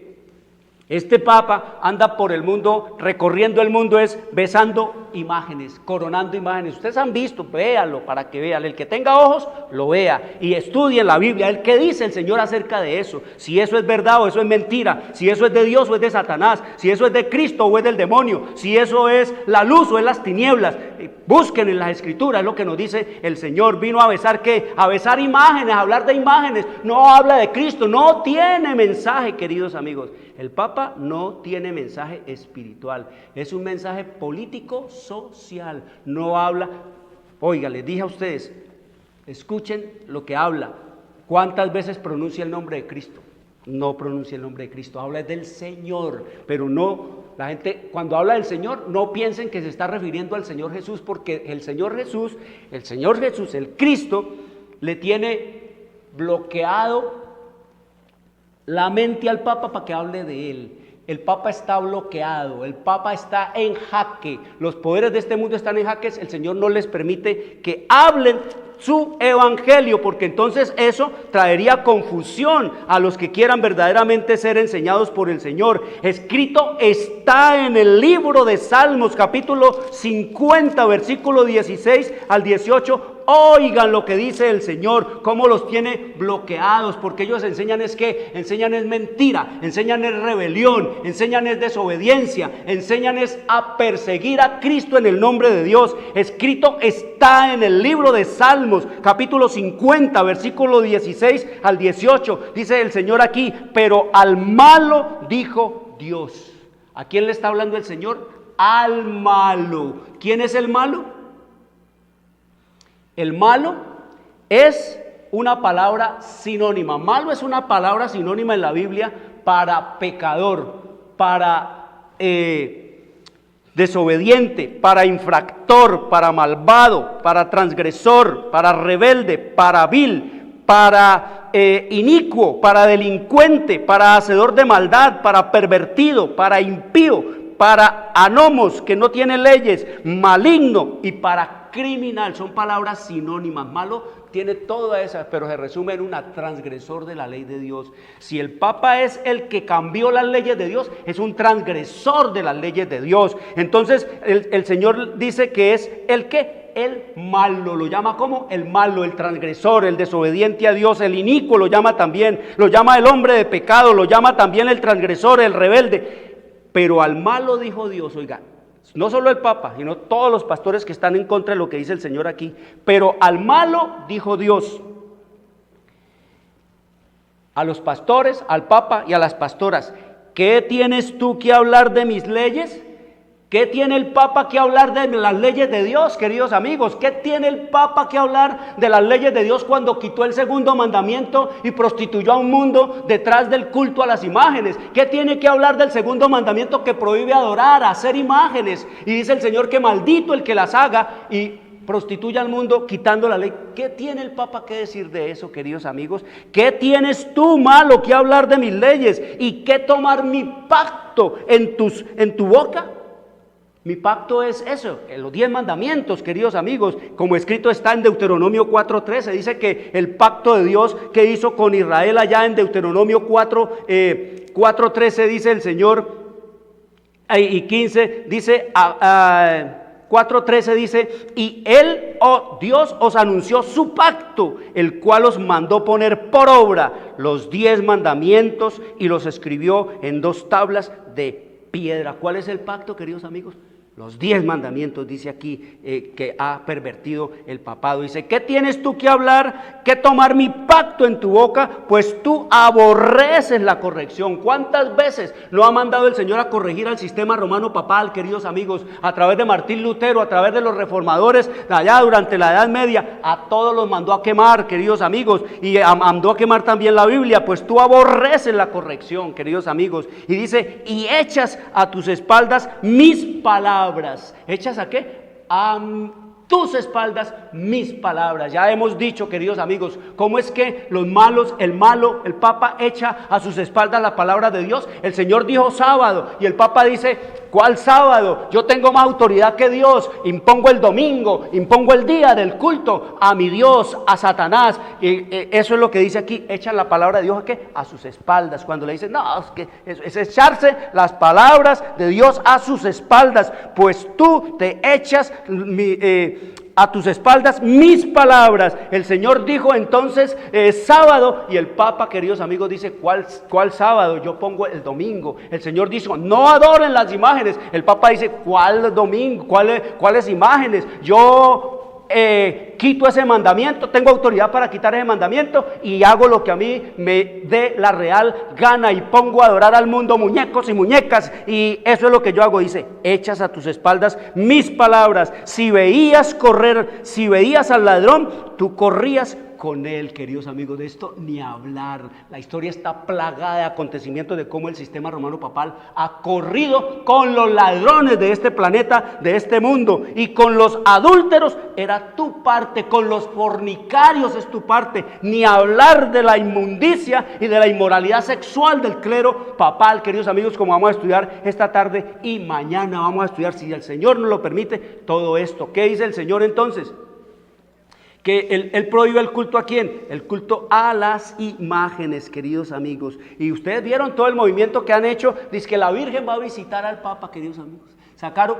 [SPEAKER 5] este Papa anda por el mundo, recorriendo el mundo, es besando imágenes, coronando imágenes. Ustedes han visto, véanlo para que vean. El que tenga ojos, lo vea y estudie la Biblia. El que dice el Señor acerca de eso, si eso es verdad o eso es mentira, si eso es de Dios o es de Satanás, si eso es de Cristo o es del demonio, si eso es la luz o es las tinieblas. Busquen en las Escrituras, es lo que nos dice el Señor. Vino a besar ¿qué? A besar imágenes, a hablar de imágenes. No habla de Cristo, no tiene mensaje, queridos amigos. El Papa no tiene mensaje espiritual, es un mensaje político social. No habla, oiga, les dije a ustedes, escuchen lo que habla. ¿Cuántas veces pronuncia el nombre de Cristo? No pronuncia el nombre de Cristo, habla del Señor, pero no, la gente cuando habla del Señor no piensen que se está refiriendo al Señor Jesús, porque el Señor Jesús, el Cristo, le tiene bloqueado la mente al Papa para que hable de él. El Papa está bloqueado, el Papa está en jaque, los poderes de este mundo están en jaque. El Señor no les permite que hablen su evangelio, porque entonces eso traería confusión a los que quieran verdaderamente ser enseñados por el Señor. Escrito está en el libro de Salmos, capítulo 50, versículo 16 al 18. Oigan lo que dice el Señor, cómo los tiene bloqueados, porque ellos enseñan es mentira, enseñan es rebelión, enseñan es desobediencia, enseñan es a perseguir a Cristo en el nombre de Dios. Escrito está en el libro de Salmos, capítulo 50, versículo 16 al 18. Dice el Señor aquí: pero al malo dijo Dios. ¿A quién le está hablando el Señor? Al malo. ¿Quién es el malo? El malo es una palabra sinónima. Malo es una palabra sinónima en la Biblia para pecador, para desobediente, para infractor, para malvado, para transgresor, para rebelde, para vil, para inicuo, para delincuente, para hacedor de maldad, para pervertido, para impío, para anomos, que no tiene leyes, maligno, y para criminal. Son palabras sinónimas. Malo tiene todas esas, pero se resume en una: transgresor de la ley de Dios. Si el Papa es el que cambió las leyes de Dios, es un transgresor de las leyes de Dios. Entonces el Señor dice que es el que el malo, lo llama como el malo, el transgresor, el desobediente a Dios, el inicuo lo llama también, lo llama el hombre de pecado, lo llama también el transgresor, el rebelde. pero al malo dijo Dios, oiga, no solo el Papa, sino todos los pastores que están en contra de lo que dice el Señor aquí, pero al malo dijo Dios, a los pastores, al Papa y a las pastoras, ¿qué tienes tú que hablar de mis leyes? ¿Qué tiene el Papa que hablar de las leyes de Dios, queridos amigos? ¿Qué tiene el Papa que hablar de las leyes de Dios cuando quitó el segundo mandamiento y prostituyó a un mundo detrás del culto a las imágenes? ¿Qué tiene que hablar del segundo mandamiento que prohíbe adorar, hacer imágenes? Y dice el Señor que maldito el que las haga y prostituye al mundo quitando la ley. ¿Qué tiene el Papa que decir de eso, queridos amigos? ¿Qué tienes tú, malo, que hablar de mis leyes? ¿Y qué tomar mi pacto en tu boca? Mi pacto es eso, los 10 mandamientos, queridos amigos, como escrito está en Deuteronomio 4:13, dice que el pacto de Dios que hizo con Israel allá en Deuteronomio 4:13 dice el Señor, y 15 dice, 4:13 dice, y Él, Dios, os anunció su pacto, el cual os mandó poner por obra los 10 mandamientos y los escribió en 2 tablas de piedra. ¿Cuál es el pacto, queridos amigos? Los 10 mandamientos, dice aquí, que ha pervertido el papado. Dice, ¿qué tienes tú que hablar, que tomar mi pacto en tu boca? Pues tú aborreces la corrección. ¿Cuántas veces no ha mandado el Señor a corregir al sistema romano papal, queridos amigos? A través de Martín Lutero, a través de los reformadores de allá durante la Edad Media. A todos los mandó a quemar, queridos amigos. Y mandó a quemar también la Biblia. Pues tú aborreces la corrección, queridos amigos. Y dice, y echas a tus espaldas mis palabras. ¿Echas a qué? A tus espaldas mis palabras. Ya hemos dicho, queridos amigos, cómo es que el Papa echa a sus espaldas la palabra de Dios. El Señor dijo sábado y el Papa dice, ¿cuál sábado? Yo tengo más autoridad que Dios, impongo el domingo, impongo el día del culto a mi Dios, a Satanás. Y eso es lo que dice aquí, echa la palabra de Dios ¿a qué? A sus espaldas. Cuando le dicen, no, es que es echarse las palabras de Dios a sus espaldas, pues tú te echas a tus espaldas mis palabras. El Señor dijo entonces sábado, y el Papa, queridos amigos, dice, ¿cuál sábado? Yo pongo el domingo. El Señor dijo, no adoren las imágenes. El Papa dice, ¿cuál domingo? ¿Cuáles imágenes? Yo quito ese mandamiento, tengo autoridad para quitar ese mandamiento y hago lo que a mí me dé la real gana y pongo a adorar al mundo muñecos y muñecas, y eso es lo que yo hago. Dice, echas a tus espaldas mis palabras. Si veías al ladrón, tú corrías con él. Queridos amigos, de esto ni hablar. La historia está plagada de acontecimientos de cómo el sistema romano papal ha corrido con los ladrones de este planeta, de este mundo, y con los adúlteros era tu parte, con los fornicarios es tu parte. Ni hablar de la inmundicia y de la inmoralidad sexual del clero papal, queridos amigos, como vamos a estudiar esta tarde y mañana vamos a estudiar, si el Señor nos lo permite, todo esto. ¿Qué dice el Señor entonces? Que él prohíbe el culto ¿a quién? El culto a las imágenes, queridos amigos. Y ustedes vieron todo el movimiento que han hecho. Dice que la Virgen va a visitar al Papa, queridos amigos. Sacaron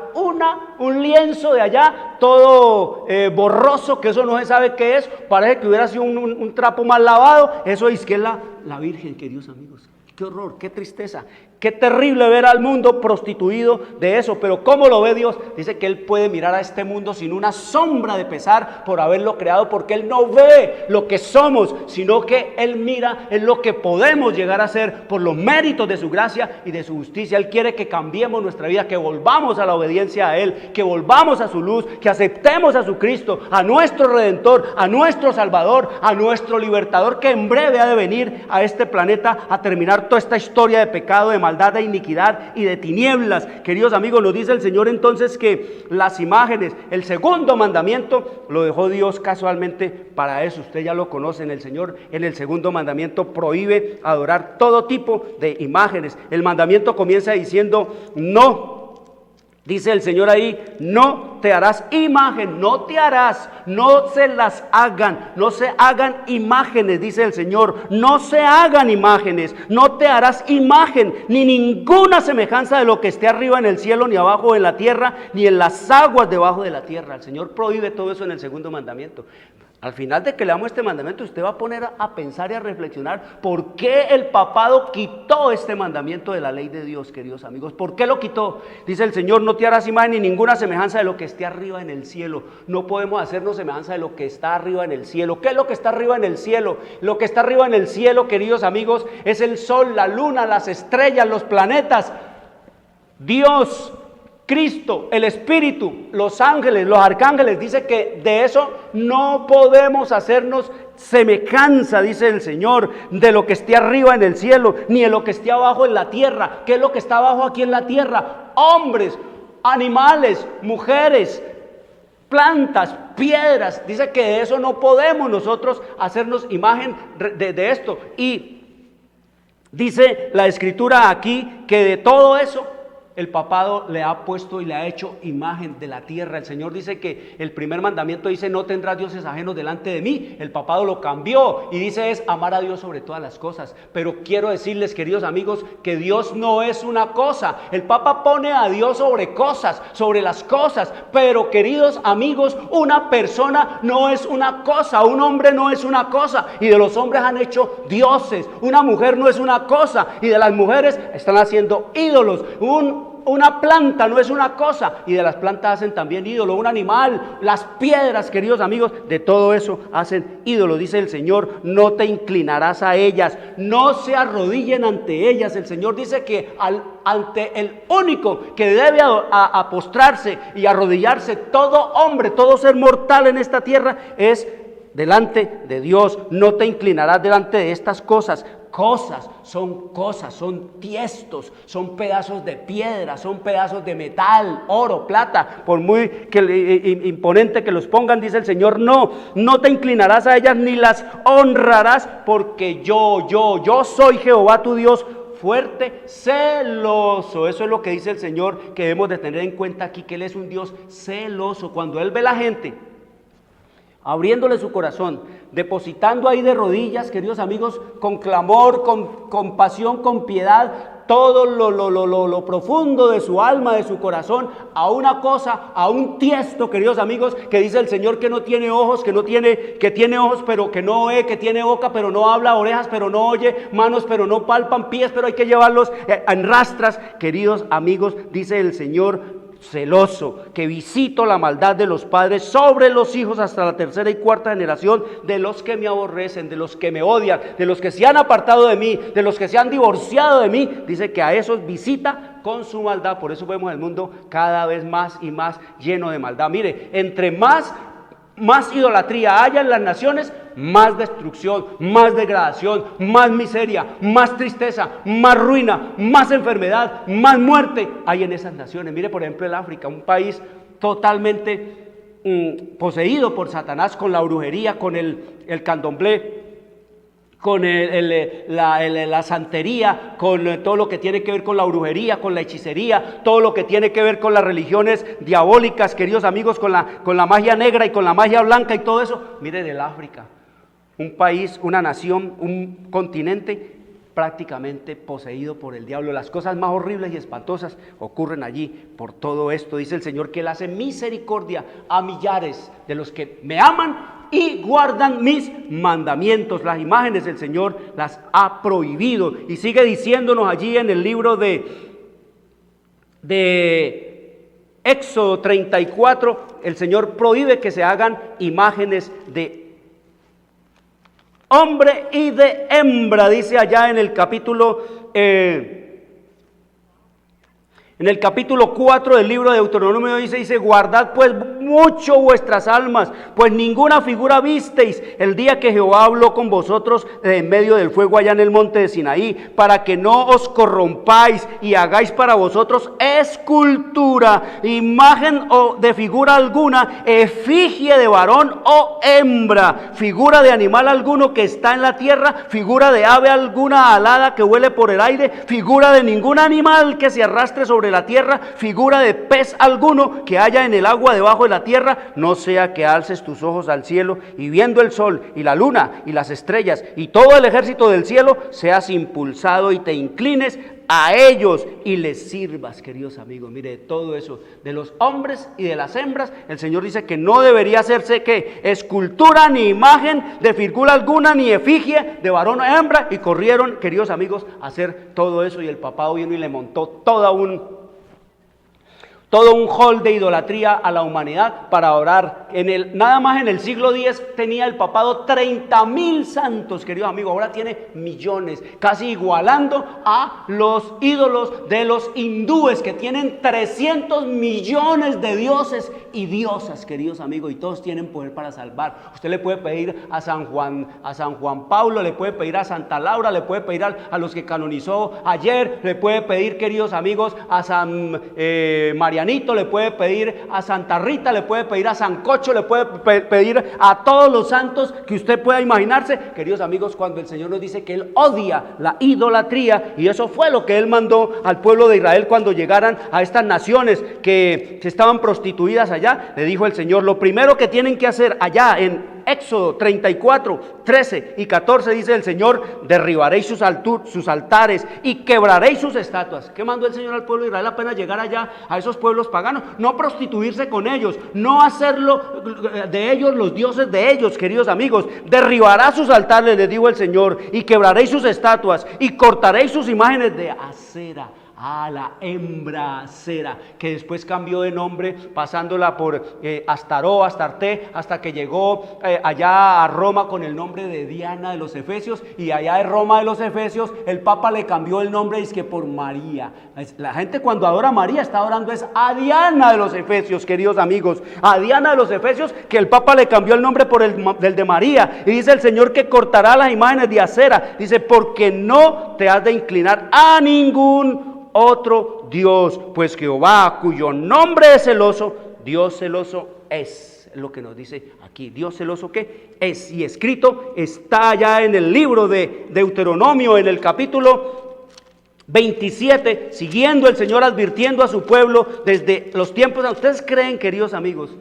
[SPEAKER 5] un lienzo de allá, todo borroso, que eso no se sabe qué es. Parece que hubiera sido un trapo mal lavado. Eso es que es la Virgen, queridos amigos. Qué horror, qué tristeza. Qué terrible ver al mundo prostituido de eso, pero ¿cómo lo ve Dios? Dice que Él puede mirar a este mundo sin una sombra de pesar por haberlo creado, porque Él no ve lo que somos, sino que Él mira en lo que podemos llegar a ser por los méritos de su gracia y de su justicia. Él quiere que cambiemos nuestra vida, que volvamos a la obediencia a Él, que volvamos a su luz, que aceptemos a su Cristo, a nuestro Redentor, a nuestro Salvador, a nuestro Libertador, que en breve ha de venir a este planeta a terminar toda esta historia de pecado, de maldad, de iniquidad y de tinieblas. Queridos amigos, nos dice el Señor entonces que las imágenes, el segundo mandamiento, lo dejó Dios casualmente para eso. Usted ya lo conocen, el Señor en el segundo mandamiento prohíbe adorar todo tipo de imágenes. El mandamiento comienza diciendo no. Dice el Señor ahí, no te harás imagen, no te harás, no se las hagan, no se hagan imágenes, dice el Señor, no se hagan imágenes, no te harás imagen, ni ninguna semejanza de lo que esté arriba en el cielo, ni abajo en la tierra, ni en las aguas debajo de la tierra. El Señor prohíbe todo eso en el segundo mandamiento. Al final de que leamos este mandamiento, usted va a poner a pensar y a reflexionar por qué el papado quitó este mandamiento de la ley de Dios, queridos amigos. ¿Por qué lo quitó? Dice el Señor: no te harás imagen ni ninguna semejanza de lo que esté arriba en el cielo. No podemos hacernos semejanza de lo que está arriba en el cielo. ¿Qué es lo que está arriba en el cielo? Lo que está arriba en el cielo, queridos amigos, es el sol, la luna, las estrellas, los planetas, Dios, Cristo, el Espíritu, los ángeles, los arcángeles. Dice que de eso no podemos hacernos semejanza, dice el Señor, de lo que esté arriba en el cielo, ni de lo que esté abajo en la tierra. ¿Qué es lo que está abajo aquí en la tierra? Hombres, animales, mujeres, plantas, piedras. Dice que de eso no podemos nosotros hacernos imagen de esto. Y dice la Escritura aquí que de todo eso el papado le ha puesto y le ha hecho imagen de la tierra. El Señor dice que el primer mandamiento dice: no tendrás dioses ajenos delante de mí. El papado lo cambió y dice es amar a Dios sobre todas las cosas. Pero quiero decirles, queridos amigos, que Dios no es una cosa. El Papa pone a Dios sobre cosas, sobre las cosas. Pero, queridos amigos, una persona no es una cosa, un hombre no es una cosa, y de los hombres han hecho dioses. Una mujer no es una cosa, y de las mujeres están haciendo ídolos. Una planta no es una cosa, y de las plantas hacen también ídolo. Un animal, las piedras, queridos amigos, de todo eso hacen ídolo. Dice el Señor: no te inclinarás a ellas, no se arrodillen ante ellas. El Señor dice que ante el único que debe a postrarse y arrodillarse todo hombre, todo ser mortal en esta tierra, es delante de Dios. No te inclinarás delante de estas cosas. Cosas, son tiestos, son pedazos de piedra, son pedazos de metal, oro, plata. Por muy imponente que los pongan, dice el Señor: no te inclinarás a ellas ni las honrarás, porque yo soy Jehová tu Dios, fuerte, celoso. Eso es lo que dice el Señor, que debemos de tener en cuenta aquí, que Él es un Dios celoso. Cuando Él ve a la gente abriéndole su corazón, depositando ahí de rodillas, queridos amigos, con clamor, con compasión, con piedad, todo lo profundo de su alma, de su corazón, a una cosa, a un tiesto, queridos amigos, que dice el Señor que no tiene ojos, que tiene ojos pero que no ve, que tiene boca pero no habla, orejas pero no oye, manos pero no palpan, pies pero hay que llevarlos en rastras. Queridos amigos, dice el Señor: celoso, que visito la maldad de los padres sobre los hijos hasta la tercera y cuarta generación de los que me aborrecen, de los que me odian, de los que se han apartado de mí, de los que se han divorciado de mí. Dice que a esos visita con su maldad. Por eso vemos el mundo cada vez más y más lleno de maldad. Mire, entre más idolatría haya en las naciones, más destrucción, más degradación, más miseria, más tristeza, más ruina, más enfermedad, más muerte hay en esas naciones. Mire, por ejemplo, el África, un país totalmente poseído por Satanás, con la brujería, con el candomblé, con la santería, con todo lo que tiene que ver con la brujería, con la hechicería, todo lo que tiene que ver con las religiones diabólicas, queridos amigos, con la magia negra y con la magia blanca y todo eso. Mire, del África, un país, una nación, un continente prácticamente poseído por el diablo. Las cosas más horribles y espantosas ocurren allí por todo esto. Dice el Señor que Él hace misericordia a millares de los que me aman y guardan mis mandamientos. Las imágenes el Señor las ha prohibido, y sigue diciéndonos allí en el libro de Éxodo 34, el Señor prohíbe que se hagan imágenes de hombre y de hembra. Dice allá en el capítulo 4 del libro de Deuteronomio, dice: guardad pues mucho vuestras almas, pues ninguna figura visteis el día que Jehová habló con vosotros en medio del fuego allá en el monte de Sinaí, para que no os corrompáis y hagáis para vosotros escultura, imagen o de figura alguna, efigie de varón o hembra, figura de animal alguno que está en la tierra, figura de ave alguna alada que vuele por el aire, figura de ningún animal que se arrastre sobre la tierra, figura de pez alguno que haya en el agua debajo de la tierra. No sea que alces tus ojos al cielo y viendo el sol y la luna y las estrellas y todo el ejército del cielo, seas impulsado y te inclines a ellos y les sirvas, queridos amigos. Mire, todo eso, de los hombres y de las hembras, el Señor dice que no debería hacerse, ¿qué? Escultura, ni imagen de figura alguna, ni efigie de varón o hembra, y corrieron, queridos amigos, a hacer todo eso, y el papá vino y le montó todo un hall de idolatría a la humanidad para orar. Nada más en el siglo X tenía el papado 30.000 santos, queridos amigos. Ahora tiene millones, casi igualando a los ídolos de los hindúes, que tienen 300 millones de dioses y diosas, queridos amigos, y todos tienen poder para salvar. Usted le puede pedir a San Juan Pablo, le puede pedir a Santa Laura, le puede pedir a los que canonizó ayer, le puede pedir, queridos amigos, a San Marianito, le puede pedir a Santa Rita, le puede pedir a San Cocho, le puede pedir a todos los santos que usted pueda imaginarse, queridos amigos, cuando el Señor nos dice que Él odia la idolatría, y eso fue lo que Él mandó al pueblo de Israel cuando llegaran a estas naciones que se estaban prostituidas allá. Le dijo el Señor: lo primero que tienen que hacer allá en Éxodo 34, 13 y 14 dice el Señor: derribaréis sus altares y quebraréis sus estatuas. ¿Qué mandó el Señor al pueblo de Israel apenas llegar allá a esos pueblos paganos? No prostituirse con ellos, no hacerlo de ellos los dioses de ellos, queridos amigos. Derribará sus altares, les dijo el Señor, y quebraréis sus estatuas y cortaréis sus imágenes de acera. La hembra Acera, que después cambió de nombre pasándola por Astarté, hasta que llegó allá a Roma con el nombre de Diana de los Efesios, y allá de Roma de los Efesios el Papa le cambió el nombre, dice que por María. La gente cuando adora a María está adorando es a Diana de los Efesios, queridos amigos, a Diana de los Efesios, que el Papa le cambió el nombre por el de María. Y dice el Señor que cortará las imágenes de acera, dice, porque no te has de inclinar a ningún otro Dios, pues Jehová, cuyo nombre es celoso, Dios celoso es lo que nos dice aquí. Dios celoso ¿qué? Es, y escrito está ya en el libro de Deuteronomio, en el capítulo 27, siguiendo el Señor advirtiendo a su pueblo desde los tiempos. ¿Ustedes creen, queridos amigos,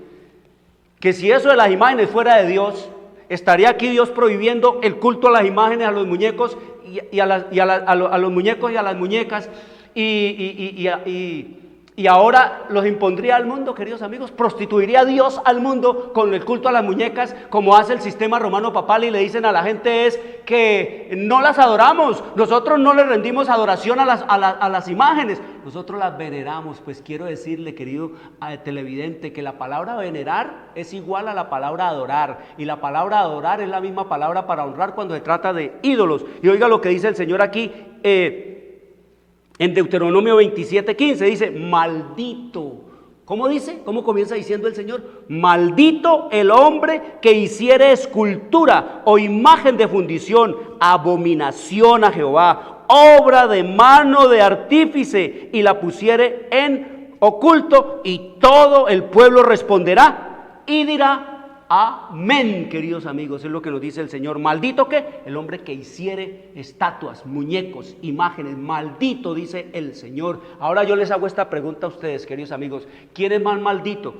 [SPEAKER 5] que si eso de las imágenes fuera de Dios, estaría aquí Dios prohibiendo el culto a las imágenes, a los muñecos y a los muñecos y a las muñecas? Y ahora los impondría al mundo, queridos amigos. Prostituiría a Dios al mundo con el culto a las muñecas, como hace el sistema romano papal, y le dicen a la gente es que no las adoramos, nosotros no le rendimos adoración a las imágenes, nosotros las veneramos. Pues quiero decirle, querido televidente, que la palabra venerar es igual a la palabra adorar, y la palabra adorar es la misma palabra para honrar cuando se trata de ídolos. Y oiga lo que dice el Señor aquí, en Deuteronomio 27:15 dice: maldito. ¿Cómo dice? ¿Cómo comienza diciendo el Señor? Maldito el hombre que hiciere escultura o imagen de fundición, abominación a Jehová, obra de mano de artífice, y la pusiere en oculto, y todo el pueblo responderá y dirá: amén, queridos amigos. Es lo que nos dice el Señor. Maldito ¿qué? El hombre que hiciere estatuas, muñecos, imágenes. Maldito, dice el Señor. Ahora yo les hago esta pregunta a ustedes, queridos amigos: ¿quién es más maldito?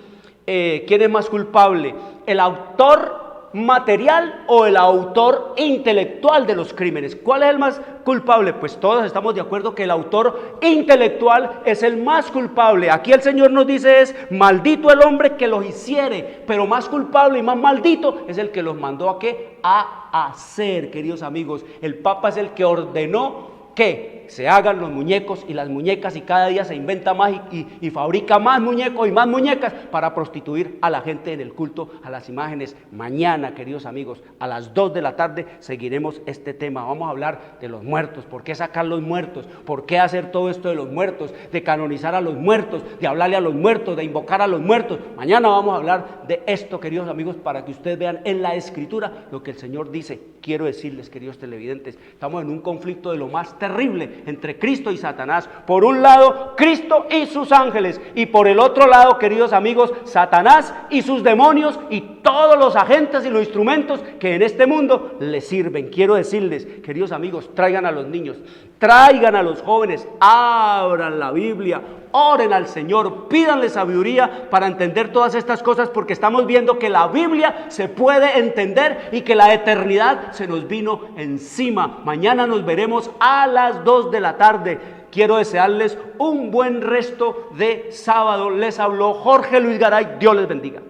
[SPEAKER 5] ¿Quién es más culpable? ¿El autor material o el autor intelectual de los crímenes? ¿Cuál es el más culpable? Pues todos estamos de acuerdo que el autor intelectual es el más culpable. Aquí el Señor nos dice es: maldito el hombre que los hiciere, pero más culpable y más maldito es el que los mandó ¿a qué? A hacer, queridos amigos. El Papa es el que ordenó que se hagan los muñecos y las muñecas, y cada día se inventa más y fabrica más muñecos y más muñecas para prostituir a la gente en el culto a las imágenes. Mañana, queridos amigos, a las 2 de la tarde seguiremos este tema. Vamos a hablar de los muertos. ¿Por qué sacar los muertos? ¿Por qué hacer todo esto de los muertos? De canonizar a los muertos, de hablarle a los muertos, de invocar a los muertos. Mañana vamos a hablar de esto, queridos amigos, para que ustedes vean en la Escritura lo que el Señor dice. Quiero decirles, queridos televidentes, estamos en un conflicto de lo más terrible entre Cristo y Satanás. Por un lado, Cristo y sus ángeles, y por el otro lado, queridos amigos, Satanás y sus demonios y todos los agentes y los instrumentos que en este mundo les sirven. Quiero decirles, queridos amigos, traigan a los niños, traigan a los jóvenes, abran la Biblia, oren al Señor, pídanle sabiduría para entender todas estas cosas, porque estamos viendo que la Biblia se puede entender y que la eternidad se nos vino encima. Mañana nos veremos a las 2 de la tarde. Quiero desearles un buen resto de sábado. Les habló Jorge Luis Garay. Dios les bendiga.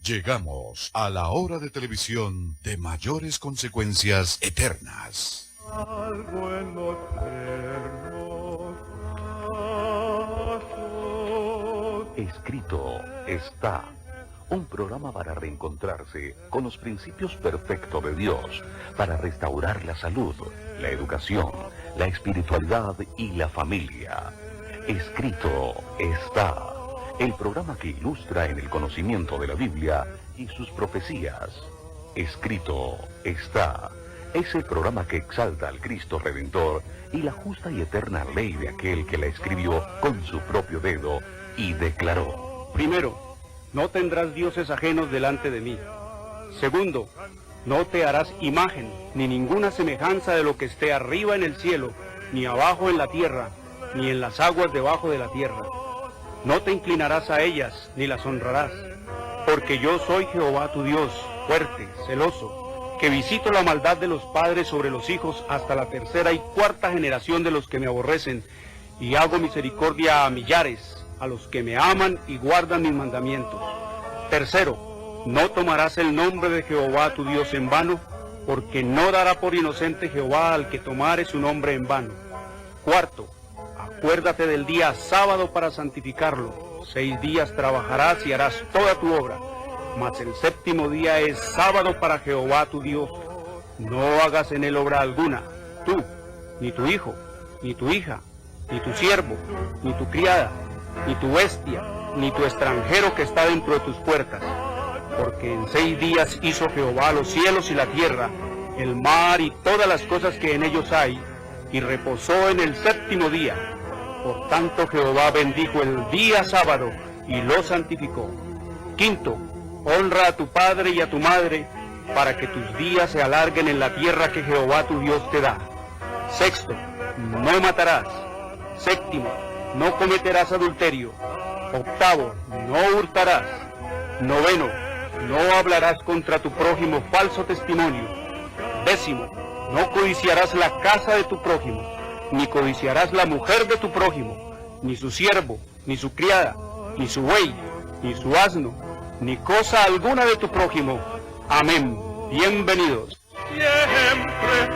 [SPEAKER 1] Llegamos a la hora de televisión de mayores consecuencias eternas.
[SPEAKER 2] algo en los ternos pasos.
[SPEAKER 3] Escrito está. Un programa para reencontrarse con los principios perfectos de Dios, para restaurar la salud, la educación, la espiritualidad y la familia. Escrito está. El programa que ilustra en el conocimiento de la Biblia y sus profecías. Escrito está. Es el programa que exalta al Cristo Redentor y la justa y eterna ley de aquel que la escribió con su propio dedo y declaró.
[SPEAKER 4] Primero, no tendrás dioses ajenos delante de mí. Segundo, no te harás imagen, ni ninguna semejanza de lo que esté arriba en el cielo, ni abajo en la tierra, ni en las aguas debajo de la tierra. No te inclinarás a ellas, ni las honrarás, porque yo soy Jehová tu Dios, fuerte, celoso, que visito la maldad de los padres sobre los hijos hasta la tercera y cuarta generación de los que me aborrecen, y hago misericordia a millares, a los que me aman y guardan mis mandamientos. Tercero, no tomarás el nombre de Jehová tu Dios en vano, porque no dará por inocente Jehová al que tomare su nombre en vano. Cuarto, acuérdate del día sábado para santificarlo. 6 días trabajarás y harás toda tu obra, mas el séptimo día es sábado para Jehová tu Dios. No hagas en él obra alguna, tú, ni tu hijo, ni tu hija, ni tu siervo, ni tu criada, ni tu bestia, ni tu extranjero que está dentro de tus puertas. Porque en 6 días hizo Jehová los cielos y la tierra, el mar y todas las cosas que en ellos hay, y reposó en el séptimo día. Por tanto Jehová bendijo el día sábado y lo santificó. Quinto, honra a tu padre y a tu madre, para que tus días se alarguen en la tierra que Jehová tu Dios te da. Sexto, no matarás. Séptimo, no cometerás adulterio. Octavo, no hurtarás. Noveno, no hablarás contra tu prójimo falso testimonio. Décimo, no codiciarás la casa de tu prójimo, ni codiciarás la mujer de tu prójimo, ni su siervo, ni su criada, ni su buey, ni su asno, ni cosa alguna de tu prójimo. Amén. Bienvenidos.
[SPEAKER 2] Siempre